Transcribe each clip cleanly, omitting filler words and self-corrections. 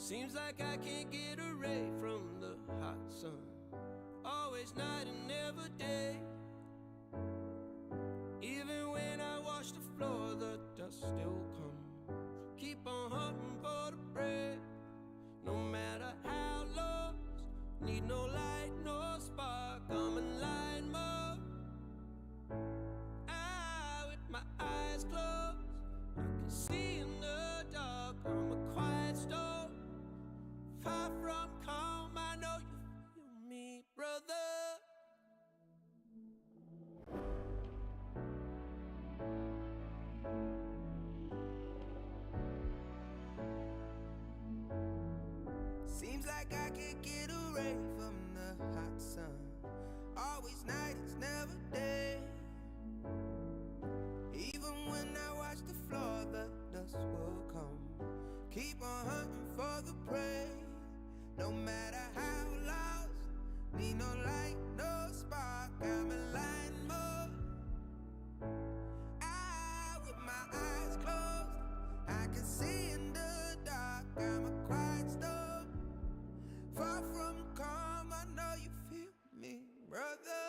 Seems like I can't get away from the hot sun. Always night and never day. Even when I wash the floor, the dust still comes. Keep on hunting for the bread. No matter how lost, need no light, no spark. I'm in line mode. With my eyes closed, I can see in the dark. I'm a quiet storm, far from calm. I know you feel me, brother. Seems like I can't get away from the hot sun. Always night, it's never day. Even when I watch the floor, the dust will come. Keep on hunting for the prey. No matter how lost, need no light, no spark. I'm in line mode. With my eyes closed, I can see in the dark. I'm a quiet storm, far from calm. I know you feel me, brother.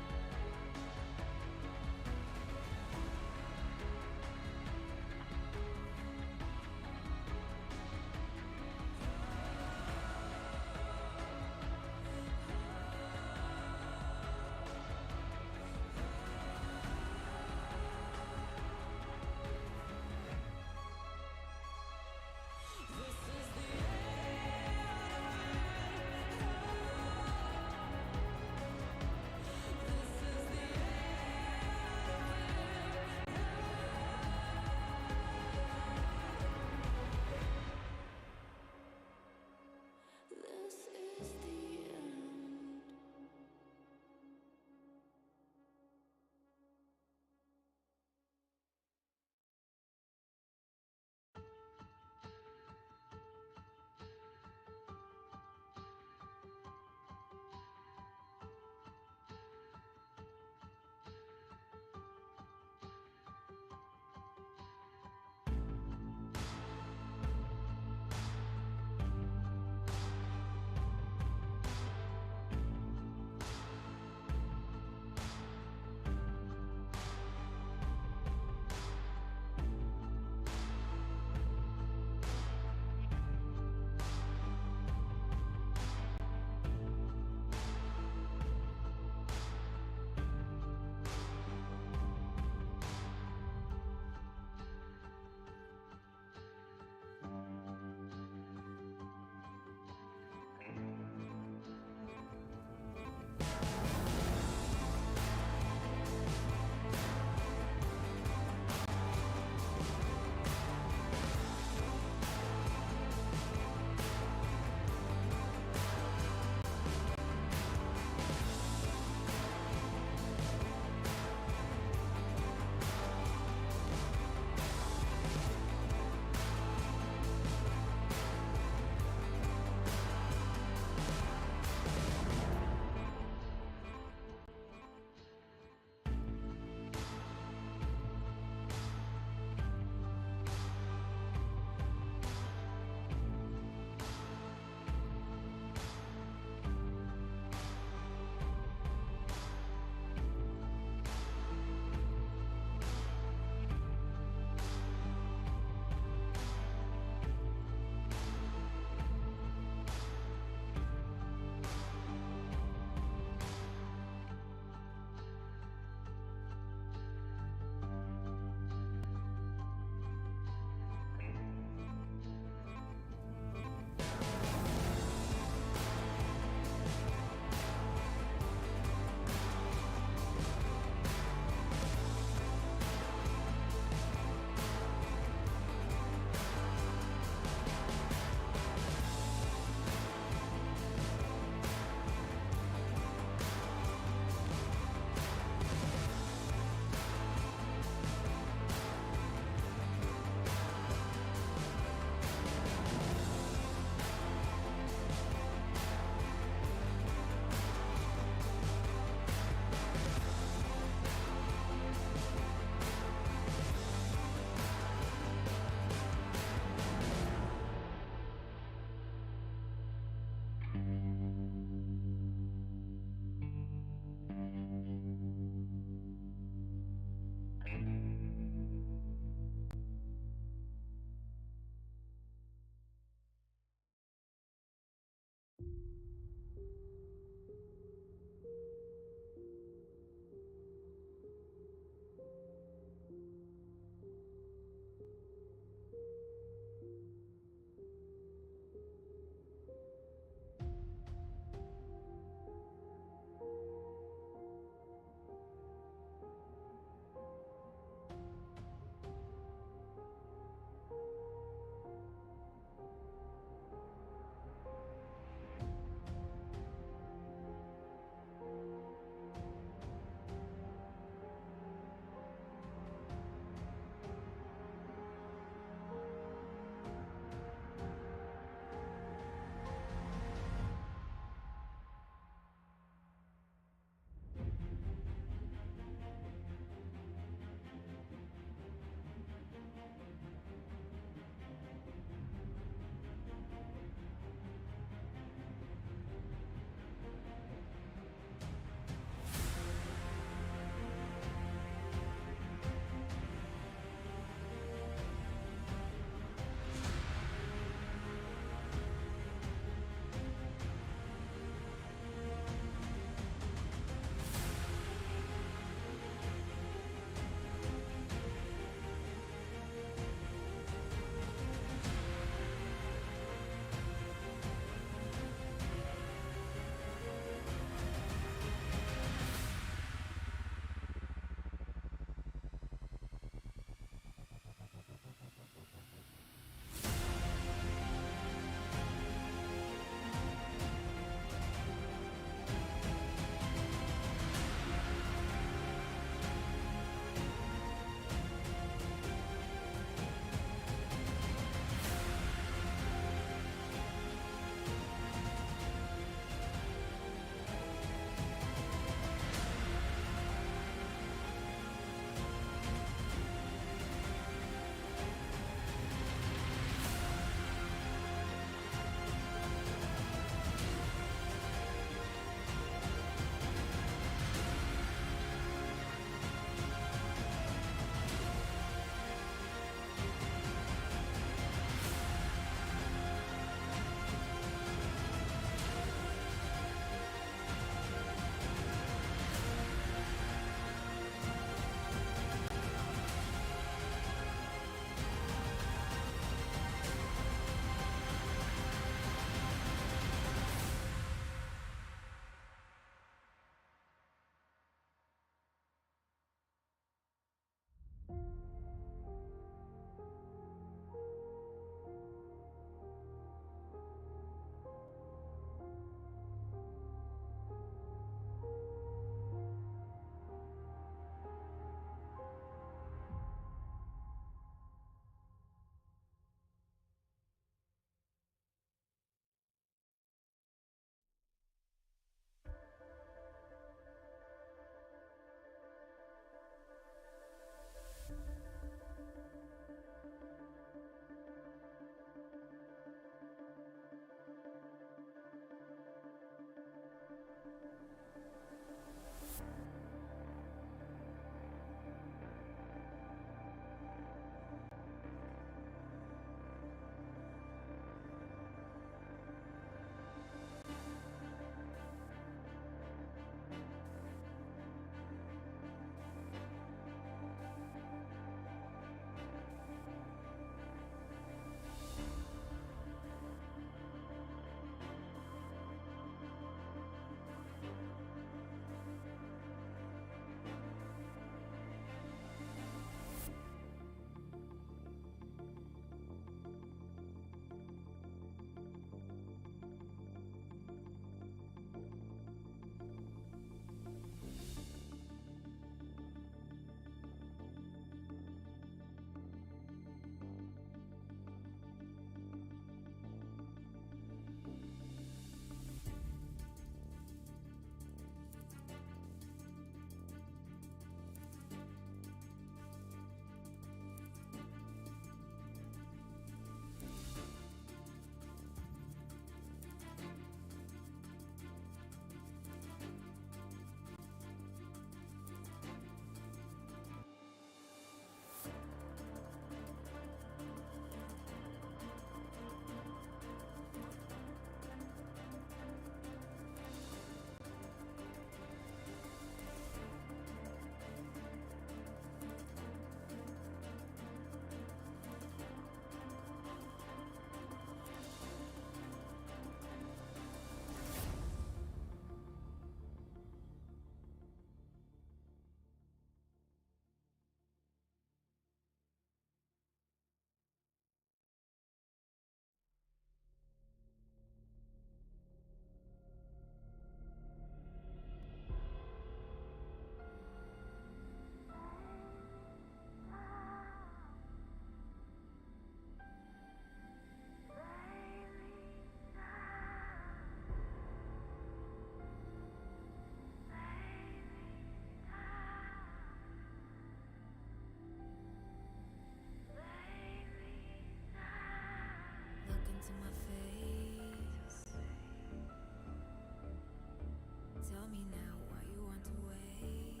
me now why you want to wait.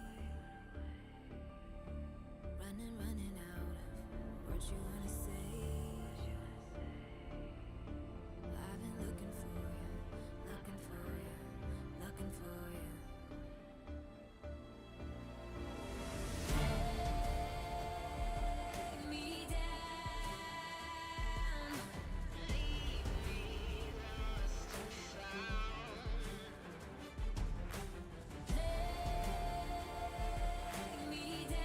Running out of words you wanna say. I've been looking for you, looking for you, looking for you. Take me down, leave me lost and found. Take me down,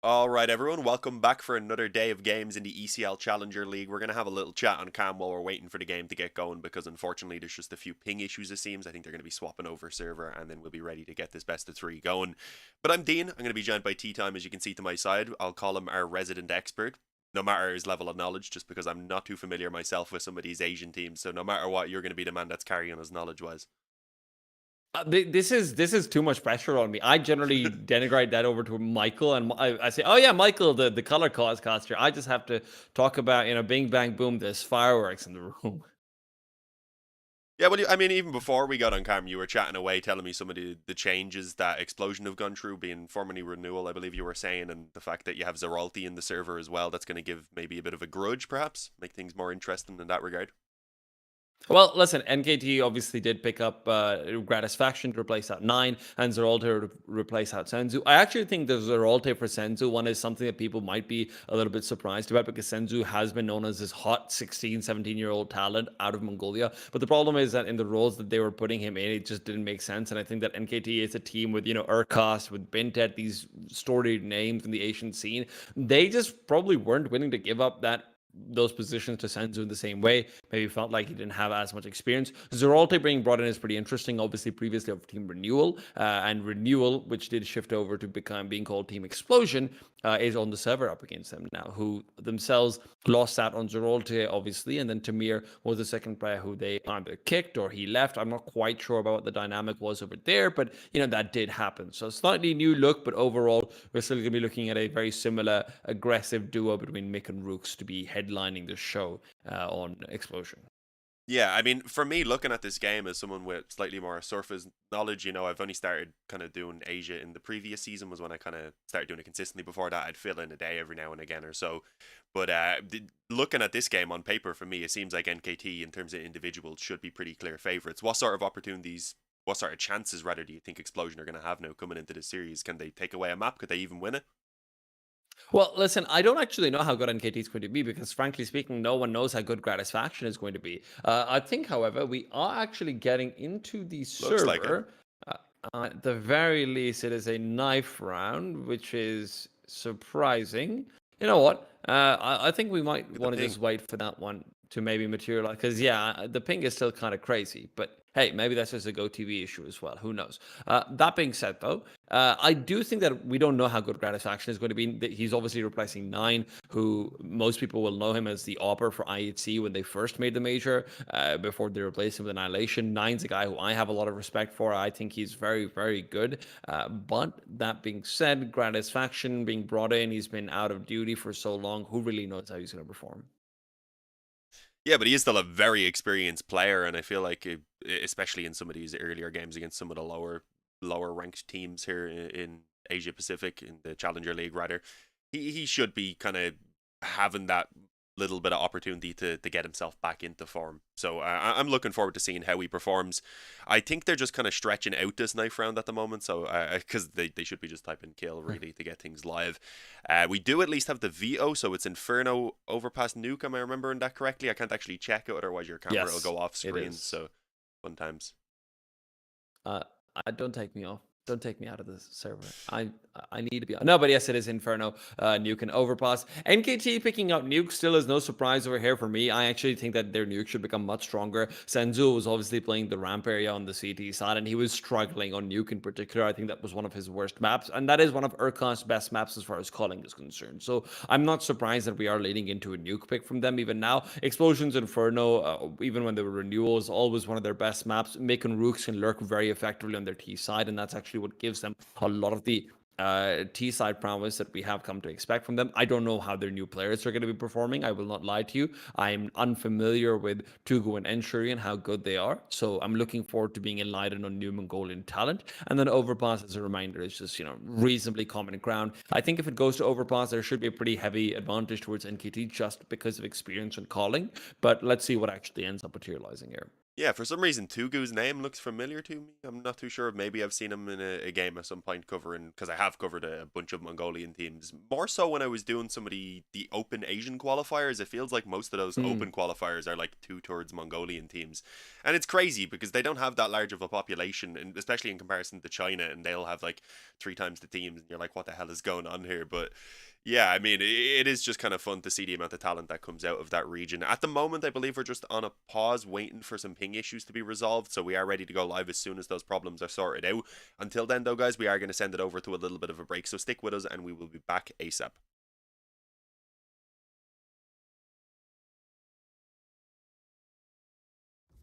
All right, everyone, welcome back for another day of games in the ECL Challenger League. We're going to have a little chat on cam while we're waiting for the game to get going because unfortunately there's just a few ping issues, it seems. I think they're going to be swapping over server and then we'll be ready to get this best of three going. But I'm Dean. I'm going to be joined by Tea Time, as you can see to my side. I'll call him our resident expert, no matter his level of knowledge, just because I'm not too familiar myself with some of these Asian teams. So no matter what, you're going to be the man that's carrying us knowledge-wise. This is too much pressure on me. I generally denigrate that over to Michael, and I say, "Oh yeah, Michael, the color caster." I just have to talk about Bing Bang Boom. There's fireworks in the room. Yeah, well, I mean, even before we got on cam, you were chatting away, telling me some of the changes that Xplosion have gone through, being formerly renewal, I believe you were saying, and the fact that you have Zeralti in the server as well. That's going to give maybe a bit of a grudge, perhaps, make things more interesting in that regard. Well, listen, NKT obviously did pick up Gratisfaction to replace out 9 and Zeralte to replace out Senzu. I actually think the Zeralte for Senzu one is something that people might be a little bit surprised about because Senzu has been known as this hot 16, 17-year-old talent out of Mongolia. But the problem is that in the roles that they were putting him in, it just didn't make sense. And I think that NKT is a team with, Urkos, with Bintet, these storied names in the Asian scene. They just probably weren't willing to give up those positions to Senzu in the same way. Maybe felt like he didn't have as much experience. Zeralte being brought in is pretty interesting. Obviously, previously of Team Renewal, and Renewal, which did shift over to being called Team Xplosion, is on the server up against them now, who themselves lost out on Zeralte, obviously, and then Tamir was the second player who they either kicked or he left. I'm not quite sure about what the dynamic was over there, but that did happen. So slightly new look, but overall, we're still going to be looking at a very similar aggressive duo between Mick and Rooks to be headlining the show on Xplosion. Yeah, I mean, for me, looking at this game as someone with slightly more surface knowledge, I've only started kind of doing Asia in the previous season was when I kind of started doing it consistently. Before that, I'd fill in a day every now and again or so. But looking at this game on paper, for me, it seems like NKT, in terms of individuals, should be pretty clear favourites. What sort of chances, rather, do you think Xplosion are going to have now coming into this series? Can they take away a map? Could they even win it? Well, listen, I don't actually know how good NKT is going to be because, frankly speaking, no one knows how good Gratisfaction is going to be. I think, however, we are actually getting into the Looks like it. server. At the very least, it is a knife round, which is surprising. You know what? I think we might want to just wait for that one to maybe materialize because, yeah, the ping is still kind of crazy. But hey, maybe that's just a GoTV issue as well. Who knows? That being said, though, I do think that we don't know how good Gratisfaction is going to be. He's obviously replacing 9, who most people will know him as the AWPer for IHC when they first made the major, before they replaced him with Annihilation. 9's a guy who I have a lot of respect for. I think he's very, very good. But that being said, Gratisfaction being brought in, he's been out of duty for so long. Who really knows how he's going to perform? Yeah, but he is still a very experienced player, and I feel like, especially in some of these earlier games against some of the lower ranked teams here in Asia Pacific, in the Challenger League rather, he should be kind of having that little bit of opportunity to get himself back into form. So I'm looking forward to seeing how he performs. I think they're just kind of stretching out this knife round at the moment, so because they should be just typing kill really to get things live. We do at least have the veto, so it's Inferno overpass nuke. Am I remembering that correctly? I can't actually check it, otherwise your camera will go off screen. So fun times. Don't take me off. Don't take me out of this server. I need to be on. No, but yes, it is Inferno. Nuke and overpass. NKT picking up Nuke still is no surprise over here for me. I actually think that their Nuke should become much stronger. Senzu was obviously playing the ramp area on the CT side, and he was struggling on Nuke in particular. I think that was one of his worst maps, and that is one of Urkon's best maps as far as calling is concerned. So I'm not surprised that we are leading into a Nuke pick from them even now. Xplosion's Inferno, even when they were renewals, always one of their best maps. Mick and Rooks can lurk very effectively on their T side, and that's actually what gives them a lot of the T-side prowess that we have come to expect from them. I don't know how their new players are going to be performing. I will not lie to you. I'm unfamiliar with Tugu and Enshuri and how good they are. So I'm looking forward to being enlightened on new Mongolian talent. And then Overpass, as a reminder, is just, reasonably common ground. I think if it goes to Overpass, there should be a pretty heavy advantage towards NKT just because of experience and calling. But let's see what actually ends up materializing here. Yeah, for some reason, Tugu's name looks familiar to me. I'm not too sure. Maybe I've seen him in a game at some point covering, because I have covered a bunch of Mongolian teams. More so when I was doing some of the open Asian qualifiers. It feels like most of those open qualifiers are like 2/3 Mongolian teams. And it's crazy because they don't have that large of a population, and especially in comparison to China, and they'll have like 3 times the teams, and you're like, what the hell is going on here? But yeah, I mean, it is just kind of fun to see the amount of talent that comes out of that region. At the moment, I believe we're just on a pause waiting for some ping issues to be resolved, so we are ready to go live as soon as those problems are sorted out. Until then, though, guys, we are going to send it over to a little bit of a break, so stick with us and we will be back ASAP.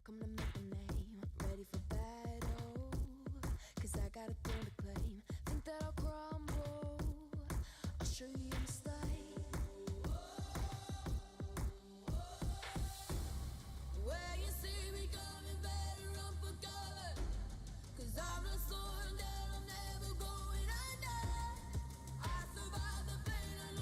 Come to make a name, ready for battle. 'Cause I got a throne to claim. Think that I'll crumble. I'll show you in a slide. Where you see me coming, better run for cover. 'Cause I'm the sword that I'm never going under. I survived the pain.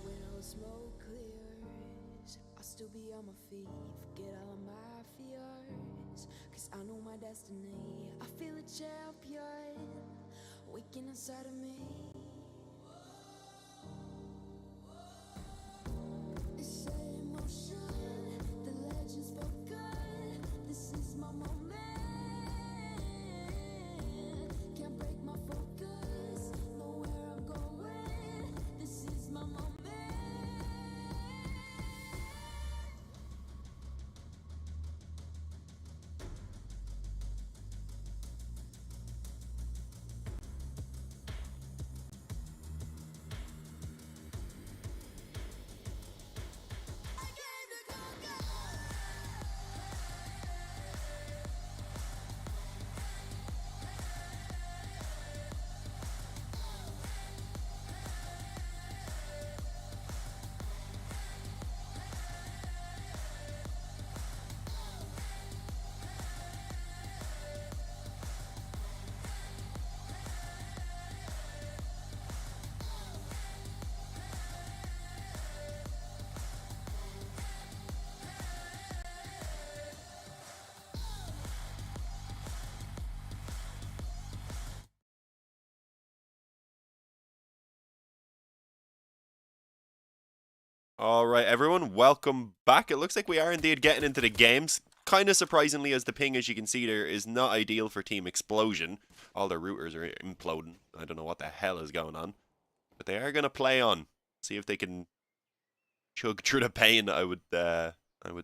When all the smoke clears, I'll still be on my feet. Forget all of my fears, cause I know my destiny. I feel a champion waking inside of me. It's set in motion, the legend's spoken. This is my moment. Can't break my focus, know where I'm going. This is my moment. All right, everyone, welcome back. It looks like we are indeed getting into the games. Kind of surprisingly, as the ping, as you can see there, is not ideal for Team Xplosion. All their routers are imploding. I don't know what the hell is going on. But they are going to play on. See if they can chug through the pain, I would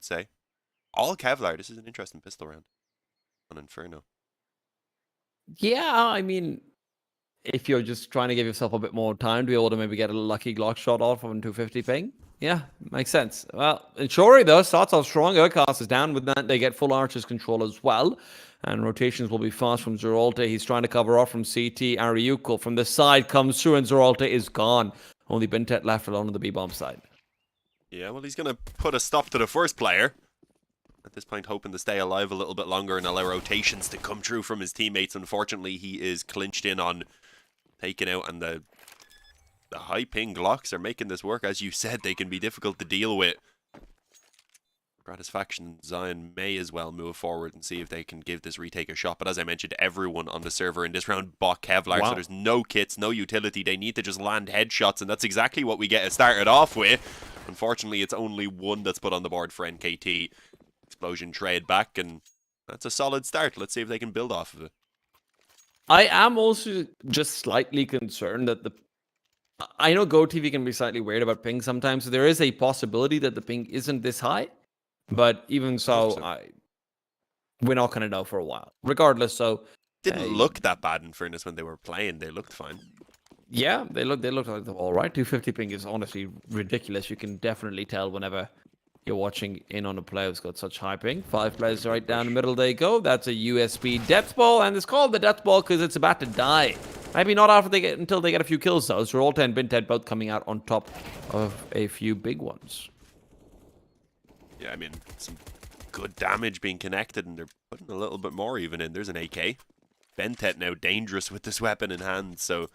say. All Kevlar. This is an interesting pistol round on Inferno. Yeah, I mean, if you're just trying to give yourself a bit more time to be able to maybe get a lucky Glock shot off on 250 ping, yeah, makes sense. Well, in Shori, though, starts off strong. Urcast is down with that. They get full Archer's control as well. And rotations will be fast from Zeralte. He's trying to cover off from CT. Ariuko from the side comes through, and Zeralte is gone. Only Bintet left alone on the B-bomb side. Yeah, well, he's going to put a stop to the first player. At this point, hoping to stay alive a little bit longer and allow rotations to come through from his teammates. Unfortunately, he is clinched in on taking out, and the high ping Glocks are making this work. As you said, they can be difficult to deal with. Gratisfaction and Zion may as well move forward and see if they can give this retake a shot. But as I mentioned, everyone on the server in this round bought Kevlar, so there's no kits, no utility. They need to just land headshots, and that's exactly what we get started off with. Unfortunately, it's only one that's put on the board for NKT. Xplosion trade back, and that's a solid start. Let's see if they can build off of it. I am also just slightly concerned that I know GoTV can be slightly weird about ping sometimes, so there is a possibility that the ping isn't this high. But even so, we're not going to know for a while. Regardless, so... Didn't look that bad in fairness when they were playing. They looked fine. Yeah, they looked like they're all right. 250 ping is honestly ridiculous. You can definitely tell whenever you're watching in on a player who's got such high ping. 5 players right down the middle they go. That's a USB death ball, and it's called the death ball because it's about to die. Maybe not until they get a few kills though. So Zeralte and Bintet both coming out on top of a few big ones. Yeah, I mean, some good damage being connected, and they're putting a little bit more even in. There's an AK. Bintet now dangerous with this weapon in hand, so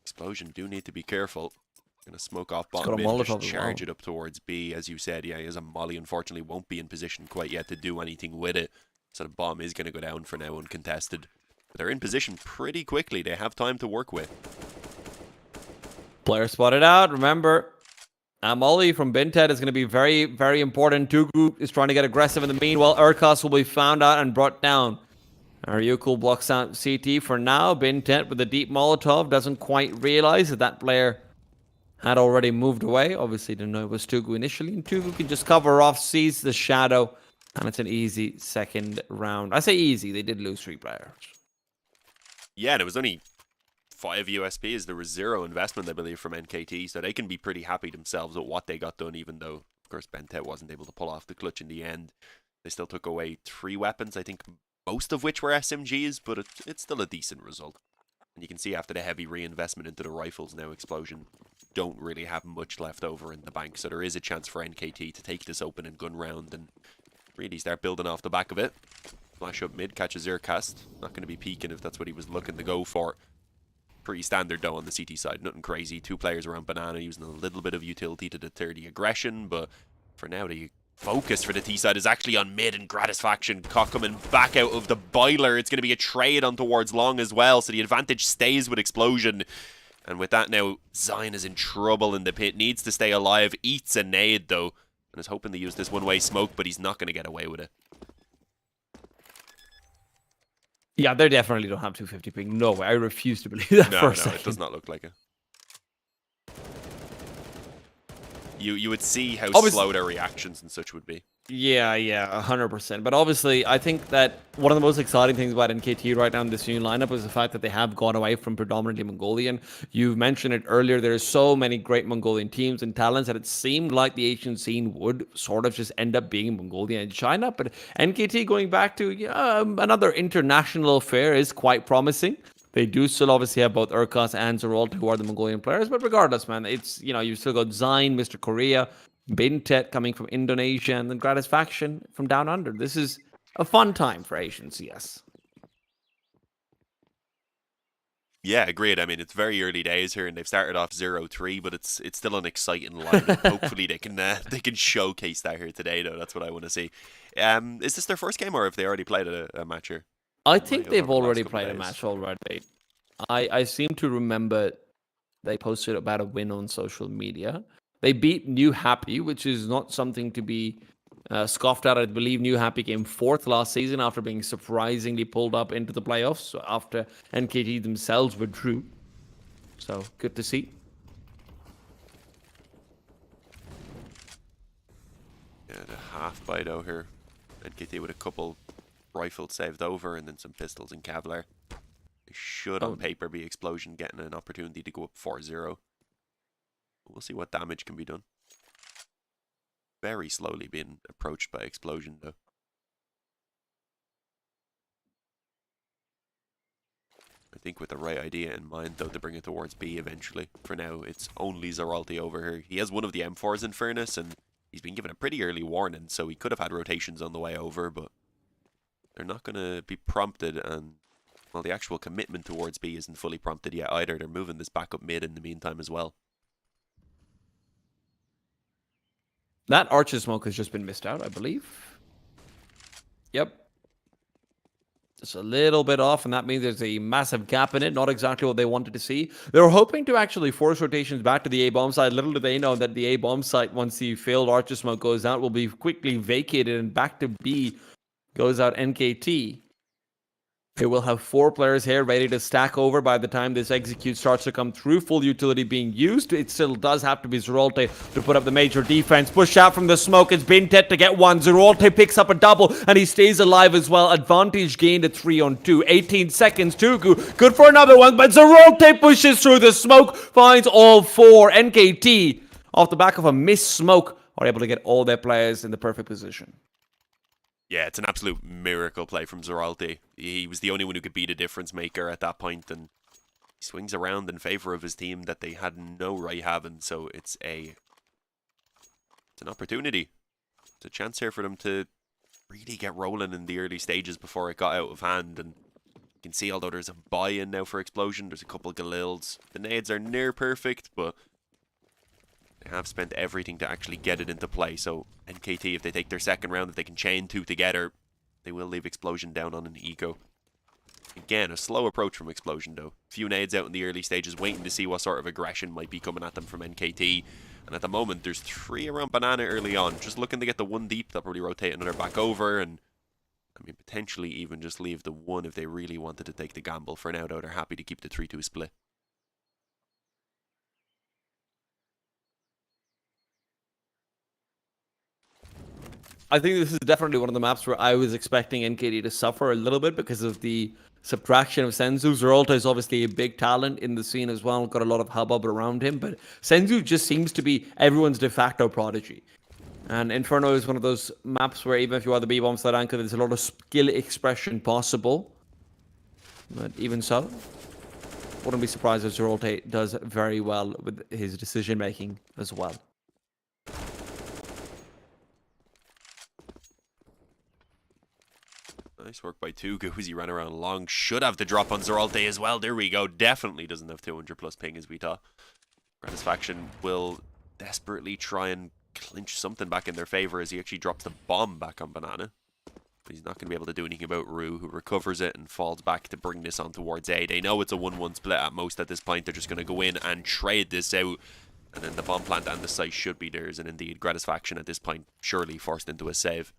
Xplosion do need to be careful. Gonna smoke off bottom mid, just charge it up towards B. As you said, yeah, he has a molly. Unfortunately, won't be in position quite yet to do anything with it. So the bomb is gonna go down for now, uncontested. But they're in position pretty quickly. They have time to work with. Player spotted out. Remember, molly from Bintet is going to be very, very important. Tugu is trying to get aggressive in the meanwhile. Urkos will be found out and brought down. Ariuko blocks out CT for now. Bintet with a deep Molotov doesn't quite realize that player had already moved away. Obviously didn't know it was Tugu initially. And Tugu can just cover off, sees the shadow, and it's an easy second round. I say easy, they did lose 3 players. Yeah, and it was only 5 USPs. There was 0 investment, I believe, from NKT, so they can be pretty happy themselves with what they got done, even though, of course, Bintet wasn't able to pull off the clutch in the end. They still took away 3 weapons, I think most of which were SMGs, but it's still a decent result. And you can see after the heavy reinvestment into the rifles now, Xplosion don't really have much left over in the bank, so there is a chance for NKT to take this open and gun round and really start building off the back of it. Flash up mid, catch a Zerg cast. Not going to be peeking if that's what he was looking to go for. Pretty standard though on the CT side, nothing crazy. 2 players around banana using a little bit of utility to deter the aggression, but for now the focus for the T side is actually on mid and Gratisfaction coming back out of the boiler. It's going to be a trade on towards long as well, so the advantage stays with Xplosion. And with that now, Zion is in trouble in the pit, needs to stay alive, eats a nade though, and is hoping to use this one-way smoke, but he's not going to get away with it. Yeah, they definitely don't have 250 ping. No way. I refuse to believe that for a second. No, it does not look like it. You would see how slow their reactions and such would be. Yeah, 100%. But obviously, I think that one of the most exciting things about NKT right now in this new lineup is the fact that they have gone away from predominantly Mongolian. You mentioned it earlier. There's so many great Mongolian teams and talents that it seemed like the Asian scene would sort of just end up being Mongolia and China. But NKT going back to another international affair is quite promising. They do still obviously have both Urkas and Zeralt, who are the Mongolian players. But regardless, man, it's, you've still got Zain, Mr. Korea, Bintet coming from Indonesia, and then Gratisfaction from down under. This is a fun time for Asian CS. Yeah, agreed. I mean, it's very early days here, and they've started off 0-3, but it's still an exciting lineup. Hopefully, they can showcase that here today, though. That's what I want to see. Is this their first game, or have they already played a match here? I think they've already played a match already. I seem to remember they posted about a win on social media. They beat New Happy, which is not something to be scoffed at. I believe New Happy came 4th last season after being surprisingly pulled up into the playoffs after NKT themselves withdrew. So, good to see. Yeah, the half bite out here. NKT with a couple rifles saved over and then some pistols and Kevlar. They should, on paper, be Xplosion getting an opportunity to go up 4-0. We'll see what damage can be done. Very slowly being approached by Xplosion, though. I think with the right idea in mind, though, to bring it towards B eventually. For now, it's only Zeralti over here. He has one of the M4s in fairness, and he's been given a pretty early warning, so he could have had rotations on the way over, but they're not going to be prompted, and, well, the actual commitment towards B isn't fully prompted yet either. They're moving this back up mid in the meantime as well. That Archer smoke has just been missed out, I believe. Yep. Just a little bit off, and that means there's a massive gap in it. Not exactly what they wanted to see. They were hoping to actually force rotations back to the A-bomb side. Little do they know that the A-bomb site, once the failed Archer smoke goes out, will be quickly vacated, and back to B goes out NKT. They will have 4 players here ready to stack over by the time this execute starts to come through. Full utility being used. It still does have to be Zeralte to put up the major defense. Push out from the smoke. It's Bintet to get one. Zeralte picks up a double, and he stays alive as well. Advantage gained at 3-on-2. 18 seconds. Tugu good for another one, but Zeralte pushes through the smoke. Finds all 4. NKT, off the back of a missed smoke, are able to get all their players in the perfect position. Yeah, it's an absolute miracle play from Zeralte. He was the only one who could be the difference maker at that point, and he swings around in favor of his team that they had no right having. So it's an opportunity. It's a chance here for them to really get rolling in the early stages before it got out of hand. And you can see, although there's a buy-in now for Xplosion, there's a couple of Galils. The nades are near perfect, but they have spent everything to actually get it into play. So NKT, if they take their second round, if they can chain 2 together, they will leave Xplosion down on an eco. Again, a slow approach from Xplosion, though. Few nades out in the early stages, waiting to see what sort of aggression might be coming at them from NKT. And at the moment, there's 3 around banana early on, just looking to get the 1 deep. They'll probably rotate another back over, and I mean, potentially even just leave the 1 if they really wanted to take the gamble. For now, though, they're happy to keep the 3-2 split. I think this is definitely one of the maps where I was expecting NKT to suffer a little bit because of the subtraction of Senzu. Zeralte is obviously a big talent in the scene as well, got a lot of hubbub around him, but Senzu just seems to be everyone's de facto prodigy. And Inferno is one of those maps where even if you are the B-bomb side anchor, there's a lot of skill expression possible. But even so, wouldn't be surprised if Zeralte does very well with his decision making as well. Nice work by Tugu as he ran around long. Should have the drop on Zeralte as well. There we go. Definitely doesn't have 200 plus ping as we thought. Gratisfaction will desperately try and clinch something back in their favor as he actually drops the bomb back on Banana. But he's not going to be able to do anything about Rue, who recovers it and falls back to bring this on towards A. They know it's a 1-1 split at most at this point. They're just going to go in and trade this out. And then the bomb plant and the site should be theirs. And indeed, Gratisfaction at this point surely forced into a save.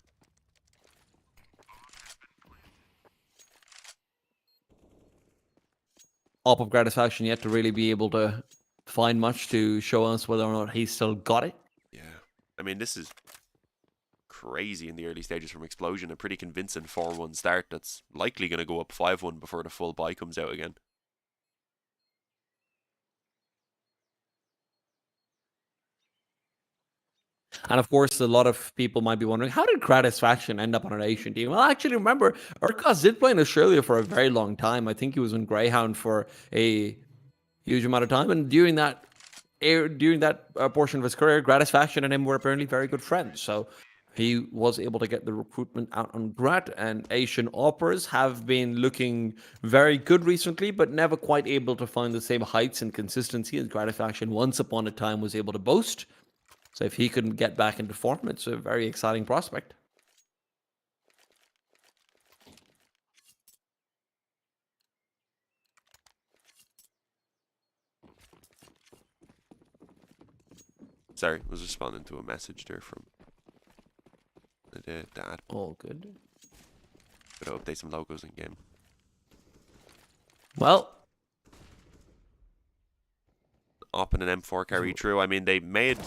Op of Gratisfaction yet to really be able to find much to show us whether or not he's still got it. Yeah. I mean, this is crazy in the early stages from Xplosion. A pretty convincing 4-1 start that's likely going to go up 5-1 before the full buy comes out again. And of course, a lot of people might be wondering, how did Gratisfaction end up on an Asian team? Well, actually, remember, Urkas did play in Australia for a very long time. I think he was in Greyhound for a huge amount of time. And during that portion of his career, Gratisfaction and him were apparently very good friends. So he was able to get the recruitment out on Grat. And Asian Operas have been looking very good recently, but never quite able to find the same heights and consistency as Gratisfaction once upon a time was able to boast. So if he can get back into form, it's a very exciting prospect. Sorry, I was responding to a message there from the dad. All good. Gotta update some logos in game. Well, Op and an M4 carry through. I mean, they made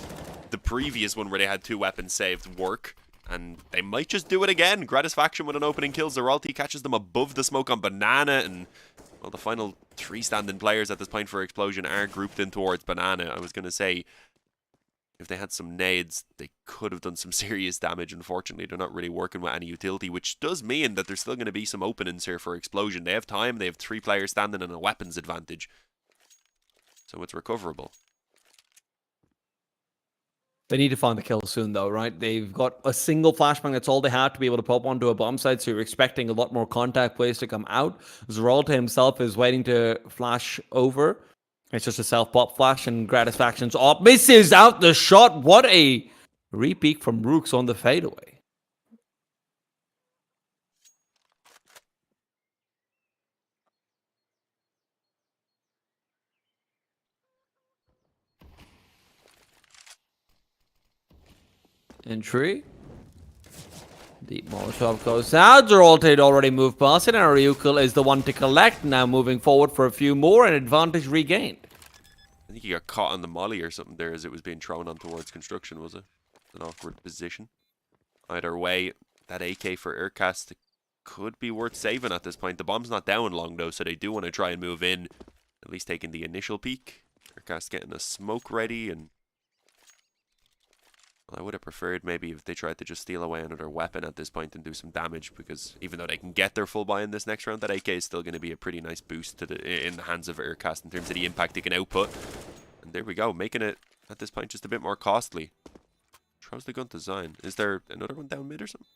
the previous one where they had 2 weapons saved work, and they might just do it again. Gratisfaction with an opening kill. Zeralte catches them above the smoke on Banana, and well, the final 3 standing players at this point for Xplosion are grouped in towards Banana. I was going to say, if they had some nades, they could have done some serious damage. Unfortunately, they're not really working with any utility, which does mean that there's still going to be some openings here for Xplosion. They have time, they have 3 players standing and a weapons advantage. So it's recoverable. they need to find the kill soon, though, right? They've got a single flashbang. That's all they have to be able to pop onto a bomb site, so you're expecting a lot more contact plays to come out. Zeralte himself is waiting to flash over. It's just a self-pop flash, and Gratisfaction's up. Misses out the shot. What a re-peek from Rooks on the fadeaway. Entry. Deep Molotov goes out. Zeralte had already moved past it, and Ryukul is the one to collect. Now moving forward for a few more, and advantage regained. I think he got caught on the molly or something there as it was being thrown on towards construction, was it? An awkward position. Either way, that AK for Aircast could be worth saving at this point. The bomb's not down long though, so they do want to try and move in. At least taking the initial peek. Aircast getting a smoke ready, and well, I would have preferred maybe if they tried to just steal away another weapon at this point and do some damage, because even though they can get their full buy in this next round, that AK is still going to be a pretty nice boost to in the hands of Aircast in terms of the impact they can output. And there we go, making it at this point just a bit more costly. Throws the gun to Zion. Is there another one down mid or something?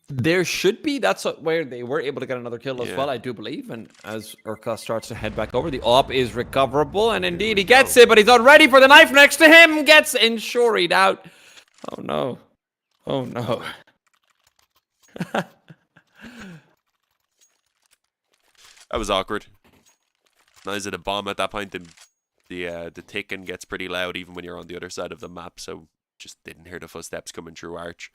There should be. That's where they were able to get another kill as well, I do believe. And as Urka starts to head back over, the op is recoverable. And indeed, he gets it, but he's not ready for the knife next to him. Gets inshoried out. Oh, no. Oh, no. That was awkward. Now is it a bomb at that point? The ticking gets pretty loud even when you're on the other side of the map. So just didn't hear the footsteps coming through Arch.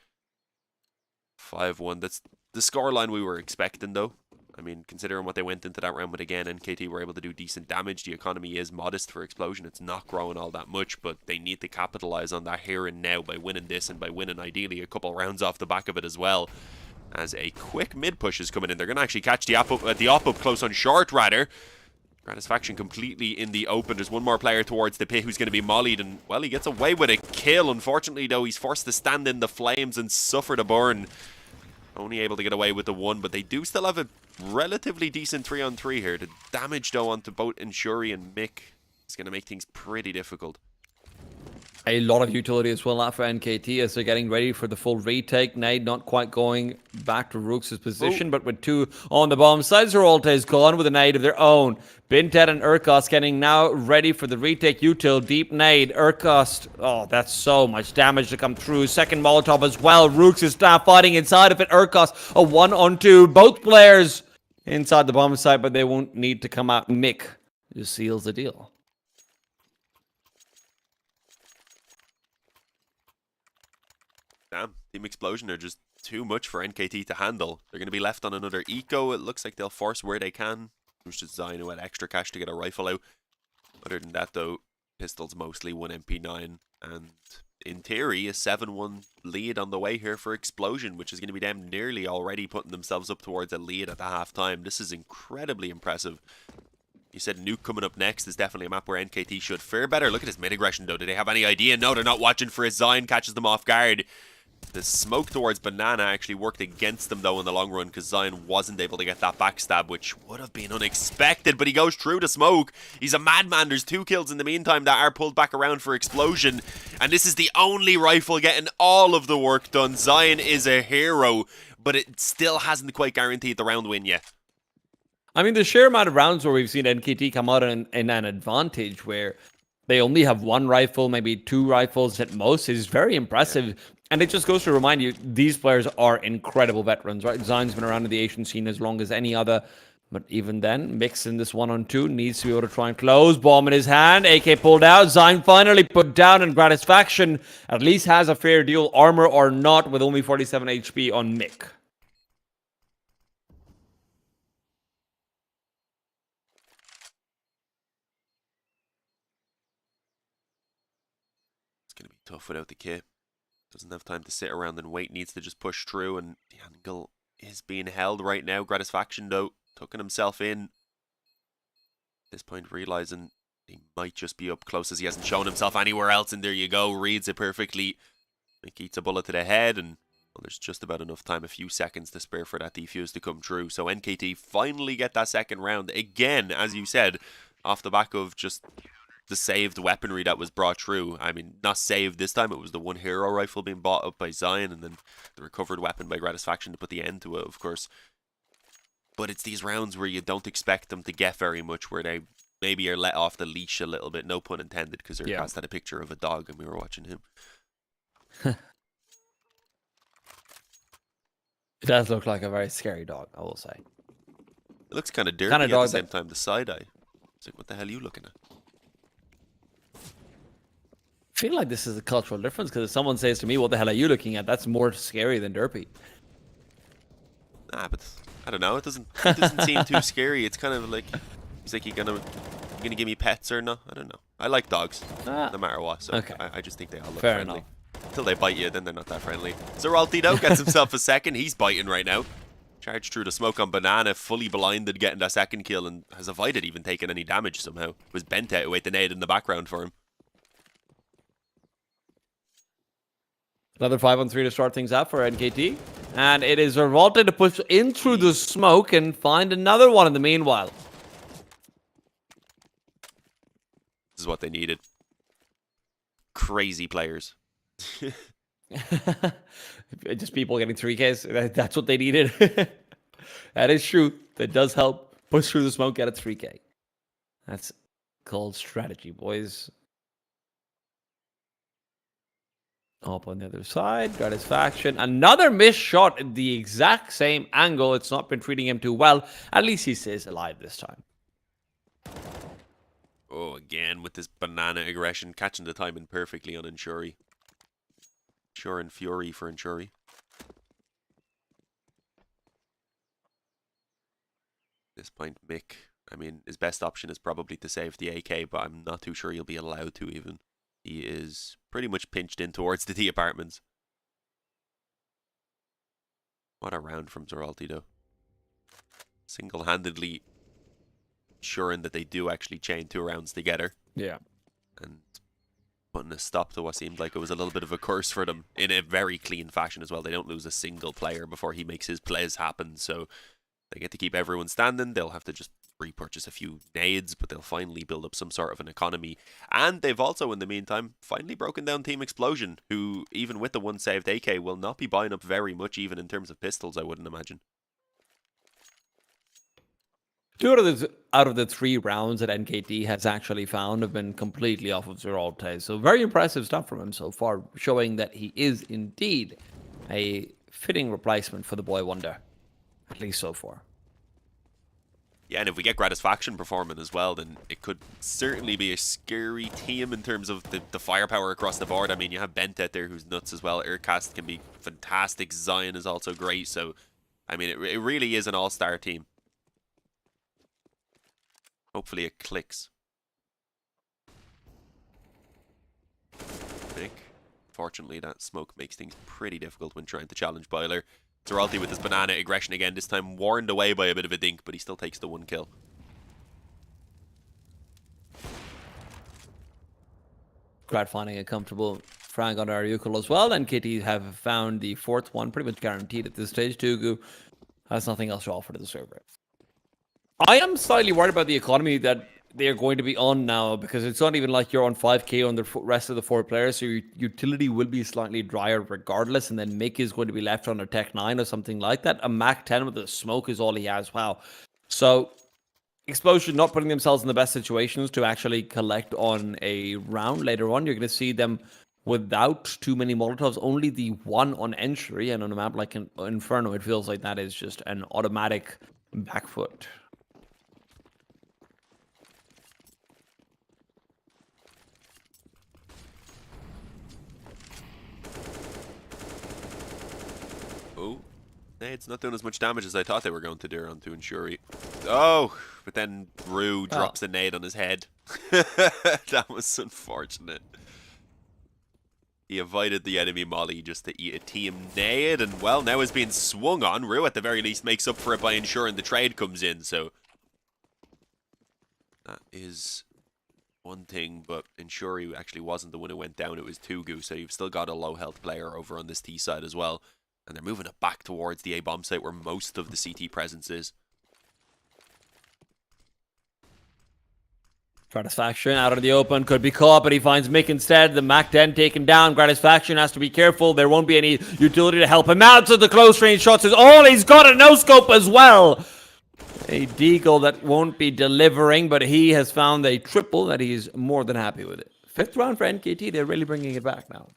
5-1. That's the scoreline we were expecting, though. I mean, considering what they went into that round with again, NKT were able to do decent damage. The economy is modest for Xplosion. It's not growing all that much, but they need to capitalize on that here and now by winning this and by winning, ideally, a couple rounds off the back of it as well. As a quick mid-push is coming in. They're going to actually catch the op up close on short, rather. Gratisfaction completely in the open. There's one more player towards the pit who's going to be mollied, and, well, he gets away with a kill. Unfortunately, though, he's forced to stand in the flames and suffer the burn. Only able to get away with the one, but they do still have a relatively decent 3-on-3 here. The damage, though, onto both Inshuri and Mick is going to make things pretty difficult. A lot of utility as well for NKT as they're getting ready for the full retake. Nade not quite going back to Rooks' position, but with 2 on the bomb side, Zeralta is gone with a nade of their own. Bintet and Urkost getting now ready for the retake. Util, deep nade. Urkost, oh, that's so much damage to come through. Second Molotov as well. Rooks is now fighting inside of it. Urkost, a 1-on-2. Both players inside the bomb side, but they won't need to come out. Mick just seals the deal. Damn, Team Xplosion are just too much for NKT to handle. They're going to be left on another eco. It looks like they'll force where they can. Which is Zion who had extra cash to get a rifle out. Other than that, though, pistols mostly 1 MP9. And in theory, a 7-1 lead on the way here for Xplosion, which is going to be them nearly already putting themselves up towards a lead at the half-time. This is incredibly impressive. You said Nuke coming up next is definitely a map where NKT should fare better. Look at his mid-aggression, though. Do they have any idea? No, they're not watching for it. Zion catches them off guard. The smoke towards Banana actually worked against them, though, in the long run, because Zion wasn't able to get that backstab, which would have been unexpected, but he goes through the smoke. He's a madman. There's 2 kills in the meantime that are pulled back around for Xplosion, and this is the only rifle getting all of the work done. Zion is a hero, but it still hasn't quite guaranteed the round win yet. I mean, the sheer amount of rounds where we've seen NKT come out in an advantage where they only have 1 rifle, maybe 2 rifles at most, is very impressive. And it just goes to remind you, these players are incredible veterans, right? Zion's been around in the Asian scene as long as any other. But even then, Mix in this 1-on-2 needs to be able to try and close. Bomb in his hand. AK pulled out. Zion finally put down, and Gratisfaction at least has a fair deal, armor or not, with only 47 HP on Mick. It's going to be tough without the kit. Doesn't have time to sit around and wait, needs to just push through, and the angle is being held right now. Gratisfaction, though, tucking himself in. At this point, realizing he might just be up close as he hasn't shown himself anywhere else, and there you go, reads it perfectly. Mick eats a bullet to the head, and well, there's just about enough time, a few seconds to spare for that defuse to come true. So NKT finally get that second round, again, as you said, off the back of just the saved weaponry that was brought through. I mean, not saved this time, it was the 1 hero rifle being bought up by Zion, and then the recovered weapon by Gratisfaction to put the end to it, of course. But it's these rounds where you don't expect them to get very much, where they maybe are let off the leash a little bit, no pun intended, because their cast had a picture of a dog and we were watching him. It does look like a very scary dog, I will say. It looks kind of dirty at the same time, the side-eye. It's like, what the hell are you looking at? I feel like this is a cultural difference, because if someone says to me, what the hell are you looking at? That's more scary than derpy. Nah, but I don't know. It doesn't seem too scary. It's kind of like, he's like, you gonna give me pets or no? I don't know. I like dogs, no matter what. So okay. I just think they all look fair friendly. enough. Until they bite you, then they're not that friendly. Zeralti, though, gets himself a second. He's biting right now. Charged through the smoke on Banana, fully blinded, getting that second kill, and has avoided even taking any damage somehow. It was Benta who ate the nade in the background for him. Another 5-on-3 to start things out for NKT. And it is Zeralta to push in through the smoke and find another one in the meanwhile. This is what they needed. Crazy players. Just people getting 3Ks. That's what they needed. That is true. That does help. Push through the smoke, get a 3K. That's called strategy, boys. Up on the other side, Gratisfaction. Another missed shot at the exact same angle. It's not been treating him too well. At least he stays alive this time. Oh, again with this Banana aggression, catching the timing perfectly on Inshuri. Sure and Fury for Inshuri. At this point, Mick, I mean, his best option is probably to save the AK, but I'm not too sure he'll be allowed to even. He is pretty much pinched in towards the T apartments. What a round from Zeralti, though. Single-handedly ensuring that they do actually chain 2 rounds together. Yeah. And putting a stop to what seemed like it was a little bit of a curse for them in a very clean fashion as well. They don't lose a single player before he makes his plays happen, so they get to keep everyone standing. They'll have to just repurchase a few nades, but they'll finally build up some sort of an economy. And they've also, in the meantime, finally broken down Team Xplosion, who, even with the one saved AK, will not be buying up very much, even in terms of pistols, I wouldn't imagine. 2 out of the 3 rounds that NKT has actually found have been completely off of Zeralte. So very impressive stuff from him so far, showing that he is indeed a fitting replacement for the boy wonder, at least so far. Yeah, and if we get Gratisfaction performing as well, then it could certainly be a scary team in terms of the firepower across the board. I mean, you have Bentet there who's nuts as well. Urcast can be fantastic. Zion is also great. So, I mean, it really is an all-star team. Hopefully it clicks. Fortunately, that smoke makes things pretty difficult when trying to challenge Boiler. Zeralte with his banana aggression again, this time warned away by a bit of a dink, but he still takes the 1 kill. Glad finding a comfortable frag on Ariukal as well. NKT have found the 4th one, pretty much guaranteed at this stage. Tugu has nothing else to offer to the server. I am slightly worried about the economy that they're going to be on now, because it's not even like you're on 5k on the rest of the 4 players, so your utility will be slightly drier regardless, and then Mick is going to be left on a Tech 9 or something like that. A Mac 10 with the smoke is all he has. Wow. So Xplosion not putting themselves in the best situations to actually collect on a round later on. You're going to see them without too many Molotovs, only the 1 on entry, and on a map like Inferno, it feels like that is just an automatic back foot. Oh, it's not doing as much damage as I thought they were going to do onto Inshuri. Oh, but then Rue drops a nade on his head. That was unfortunate. He avoided the enemy molly just to eat a team nade, and well, now is being swung on. Rue at the very least makes up for it by ensuring the trade comes in, so that is one thing, but Inshuri actually wasn't the one who went down, it was Tugu, so you've still got a low health player over on this T side as well. And they're moving it back towards the A-bomb site where most of the CT presence is. Gratisfaction out in the open, could be caught, but he finds Mick instead. The Mac 10 taken down. Gratisfaction has to be careful. There won't be any utility to help him out. So the close range shots is all he's got. A no-scope as well. A deagle that won't be delivering, but he has found a triple that he's more than happy with it. 5th round for NKT. They're really bringing it back now.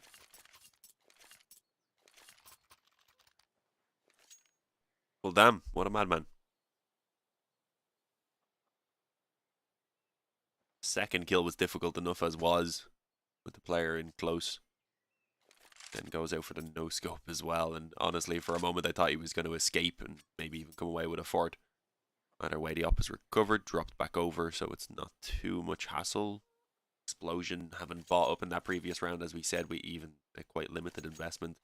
Well, damn, what a madman. Second kill was difficult enough as was, with the player in close. Then goes out for the no-scope as well, and honestly, for a moment I thought he was going to escape and maybe even come away with a 4th. Either way, the op is recovered, dropped back over, so it's not too much hassle. Xplosion haven't bought up in that previous round, as we said, we even a quite limited investment.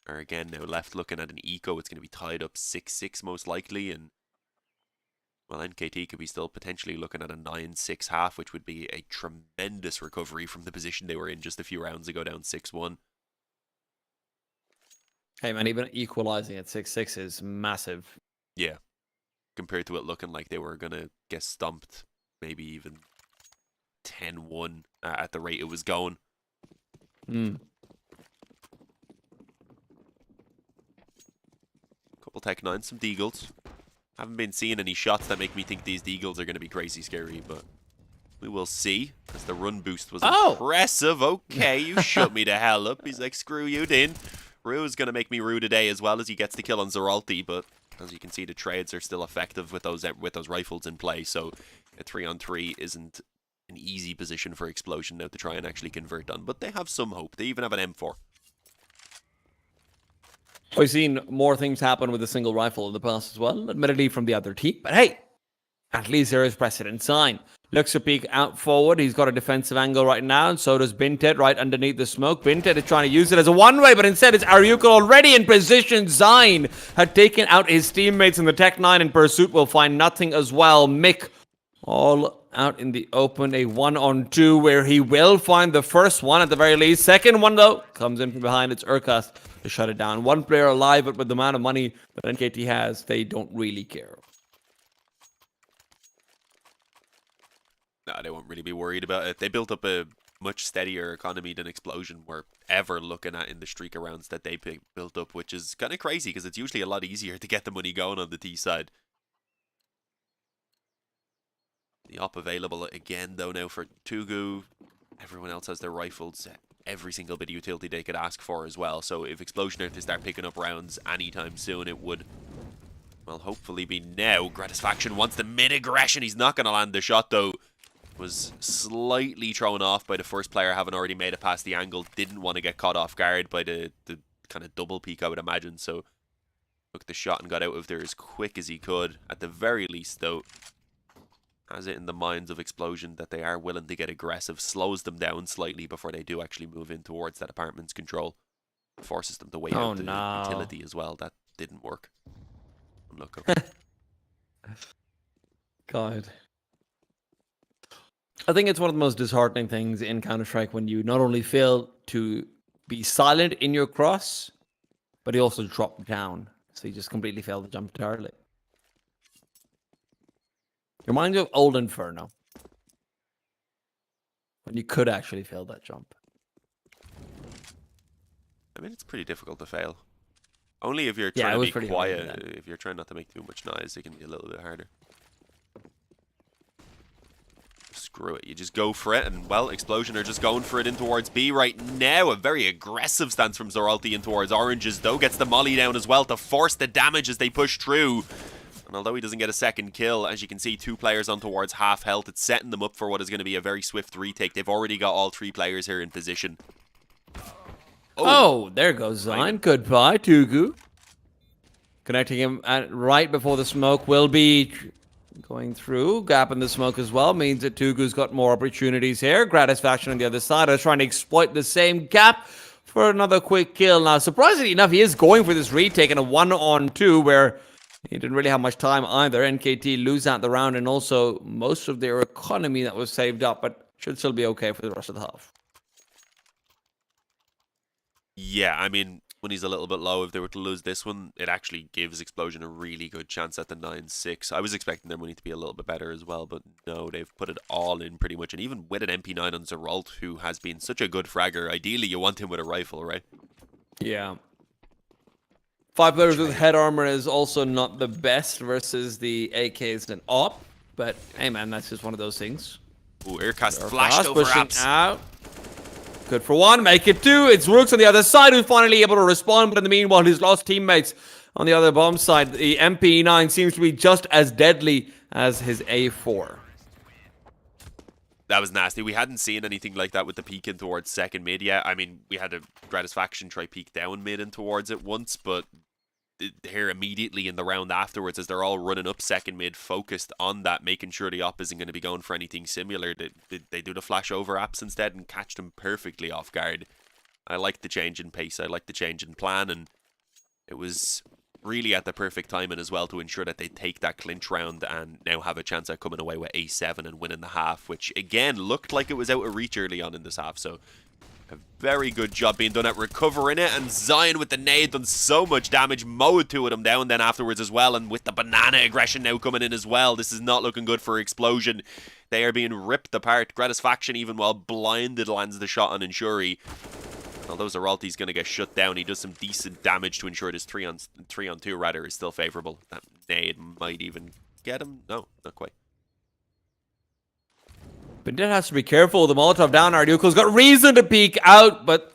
Are again now left looking at an eco. It's going to be tied up 6-6 most likely, and well, NKT could be still potentially looking at a 9-6 half, which would be a tremendous recovery from the position they were in just a few rounds ago, down 6-1. Hey man, even equalizing at 6-6 is massive. Yeah, compared to it looking like they were going to get stumped, maybe even 10-1 at the rate it was going. Couple Tech 9s, some Deagles. Haven't been seeing any shots that make me think these Deagles are going to be crazy scary, but we will see, as the run boost was impressive. Okay, you shut me the hell up. He's like, screw you, Din. Rue's going to make me Rue today as well, as he gets the kill on Zeralte, but as you can see, the trades are still effective with those rifles in play, so a 3-on-3 isn't an easy position for Xplosion now to try and actually convert on, but they have some hope. They even have an M4. We've seen more things happen with a single rifle in the past as well, admittedly from the other team. But hey, at least there is precedent sign. Looks a peek out forward. He's got a defensive angle right now, and so does Bintet right underneath the smoke. Bintet is trying to use it as a one-way, but instead it's Ariukal already in position. Zine had taken out his teammates in the Tech 9 in pursuit. Will find nothing as well. Mick all out in the open, a 1-on-2 where he will find the first one at the very least. Second one, though, comes in from behind. It's Urcast to shut it down. One player alive, but with the amount of money that NKT has, they don't really care. Nah, they won't really be worried about it. They built up a much steadier economy than Xplosion were ever looking at in the streak of rounds that they built up, which is kind of crazy because it's usually a lot easier to get the money going on the T side. The op available again, though, now for Tugu. Everyone else has their rifles. Every single bit of utility they could ask for as well. So if Xplosion are to start picking up rounds anytime soon, it would, well, hopefully be now. Gratisfaction wants the mid-aggression. He's not going to land the shot, though. Was slightly thrown off by the first player having already made it past the angle. Didn't want to get caught off guard by the kind of double peek, I would imagine. So took the shot and got out of there as quick as he could. At the very least, though, has it in the minds of Xplosion that they are willing to get aggressive, slows them down slightly before they do actually move in towards that apartment's control. Forces them to wait out the utility as well. That didn't work. Look up. God. I think it's one of the most disheartening things in Counter-Strike when you not only fail to be silent in your cross, but you also drop down. So you just completely fail to jump entirely. Reminds me of old Inferno. When you could actually fail that jump. I mean, it's pretty difficult to fail. Only if you're trying to be quiet. If you're trying not to make too much noise, it can be a little bit harder. Screw it. You just go for it. And, well, Xplosion are just going for it in towards B right now. A very aggressive stance from Zoralti in towards Oranges, though. Gets the molly down as well to force the damage as they push through. And although he doesn't get a second kill, as you can see, 2 players on towards half health. It's setting them up for what is going to be a very swift retake. They've already got all 3 players here in position. Oh, there goes Zion. Goodbye, Tugu. Connecting him right before the smoke will be going through. Gap in the smoke as well means that Tugu's got more opportunities here. Gratisfaction on the other side is trying to exploit the same gap for another quick kill. Now, surprisingly enough, he is going for this retake in a 1-on-2 where he didn't really have much time either. NKT lose out the round and also most of their economy that was saved up, but should still be okay for the rest of the half. Yeah, I mean, when he's a little bit low, if they were to lose this one, it actually gives Xplosion a really good chance at the 9-6. I was expecting their money to be a little bit better as well, but no, they've put it all in pretty much. And even with an MP9 on Zeralt, who has been such a good fragger, ideally you want him with a rifle, right? Yeah. 5 players with head armor is also not the best versus the AKs and op, but hey man, that's just one of those things. Ooh, Aircast flashed over apps. Out. Good for 1, make it 2. It's Rooks on the other side who's finally able to respond, but in the meanwhile, he's lost teammates on the other bomb side. The MP9 seems to be just as deadly as his A4. That was nasty. We hadn't seen anything like that with the peek in towards second mid yet. I mean, we had a Gratisfaction try peek down mid and towards it once, but here immediately in the round afterwards, as they're all running up second mid, focused on that, making sure the op isn't going to be going for anything similar. They do the flash over apps instead and catch them perfectly off guard. I like the change in pace. I like the change in plan, and it was really at the perfect timing as well to ensure that they take that clinch round and now have a chance at coming away with A7 and winning the half, which again looked like it was out of reach early on in this half. So a very good job being done at recovering it, and Zion with the nade done so much damage, mowed 2 of them down then afterwards as well, and with the banana aggression now coming in as well. This is not looking good for Xplosion. They are being ripped apart. Gratisfaction, even while blinded, lands the shot on Inshuri. Although Zeralti's going to get shut down, he does some decent damage to ensure this 3-on-2 rather is still favourable. That nade might even get him. No, not quite. Bandit has to be careful. The Molotov down. Arduko's got reason to peek out, but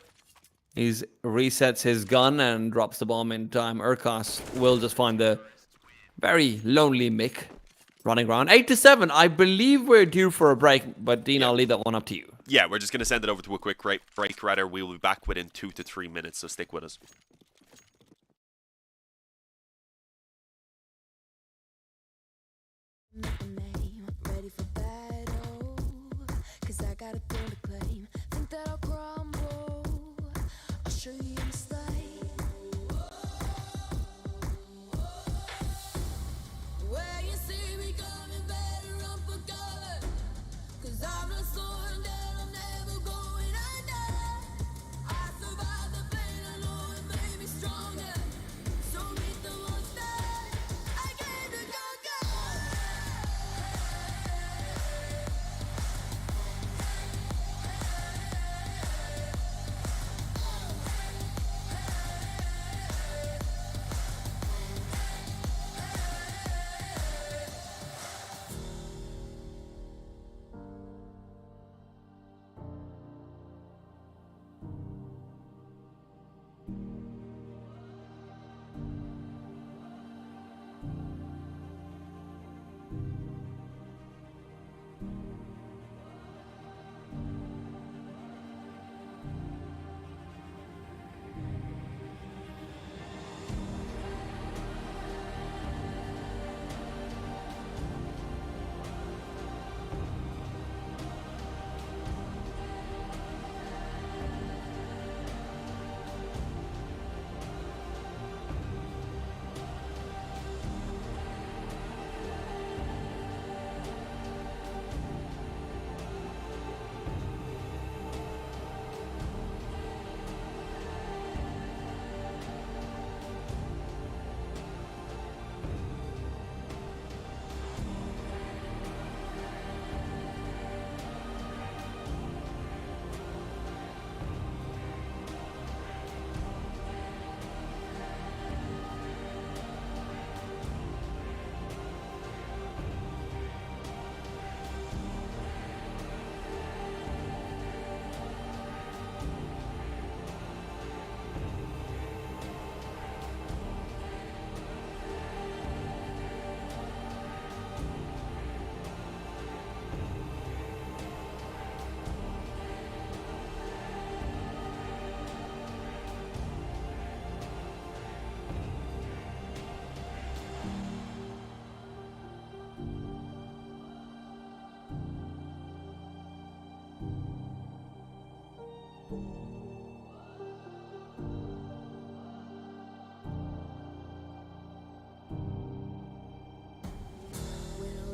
he resets his gun and drops the bomb in time. Urkos will just find the very lonely Mick running around. 8-7. I believe we're due for a break, but Dean, I'll leave that one up to you. Yeah, we're just going to send it over to a quick break. Rather, we will be back within 2 to 3 minutes, so stick with us. Ready for battle, 'cause I got a thing to claim. Think that I'll crumble, I'll show you in slide. Where you see me coming, better run for cover, 'cause I'm not slowing down, I'm never going under. I survived the pain, I know it made me stronger. So meet the monster I came to conquer.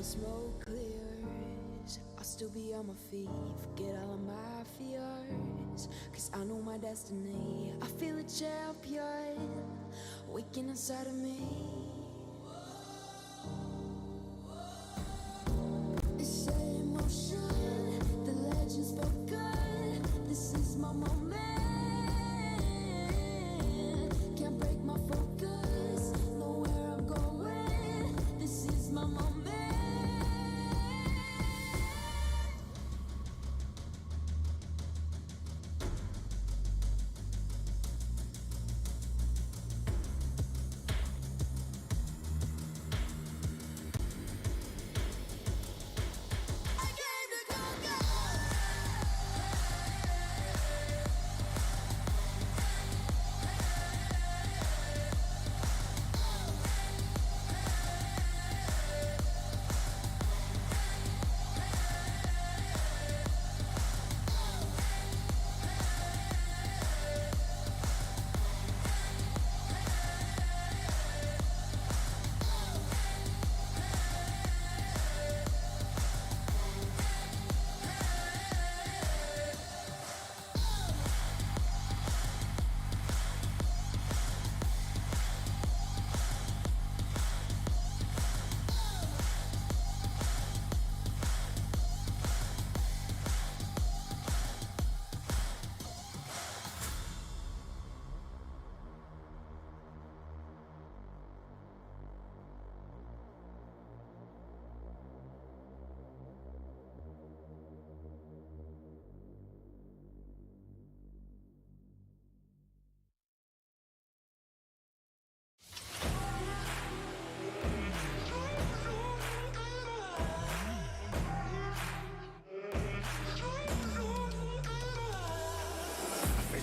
smoke clears, I'll still be on my feet. Forget all of my fears, cause I know my destiny. I feel a champion waking inside of me. It's set in motion, the legend's spoken. This is my moment. Can't break my focus, know where I'm going. This is my moment.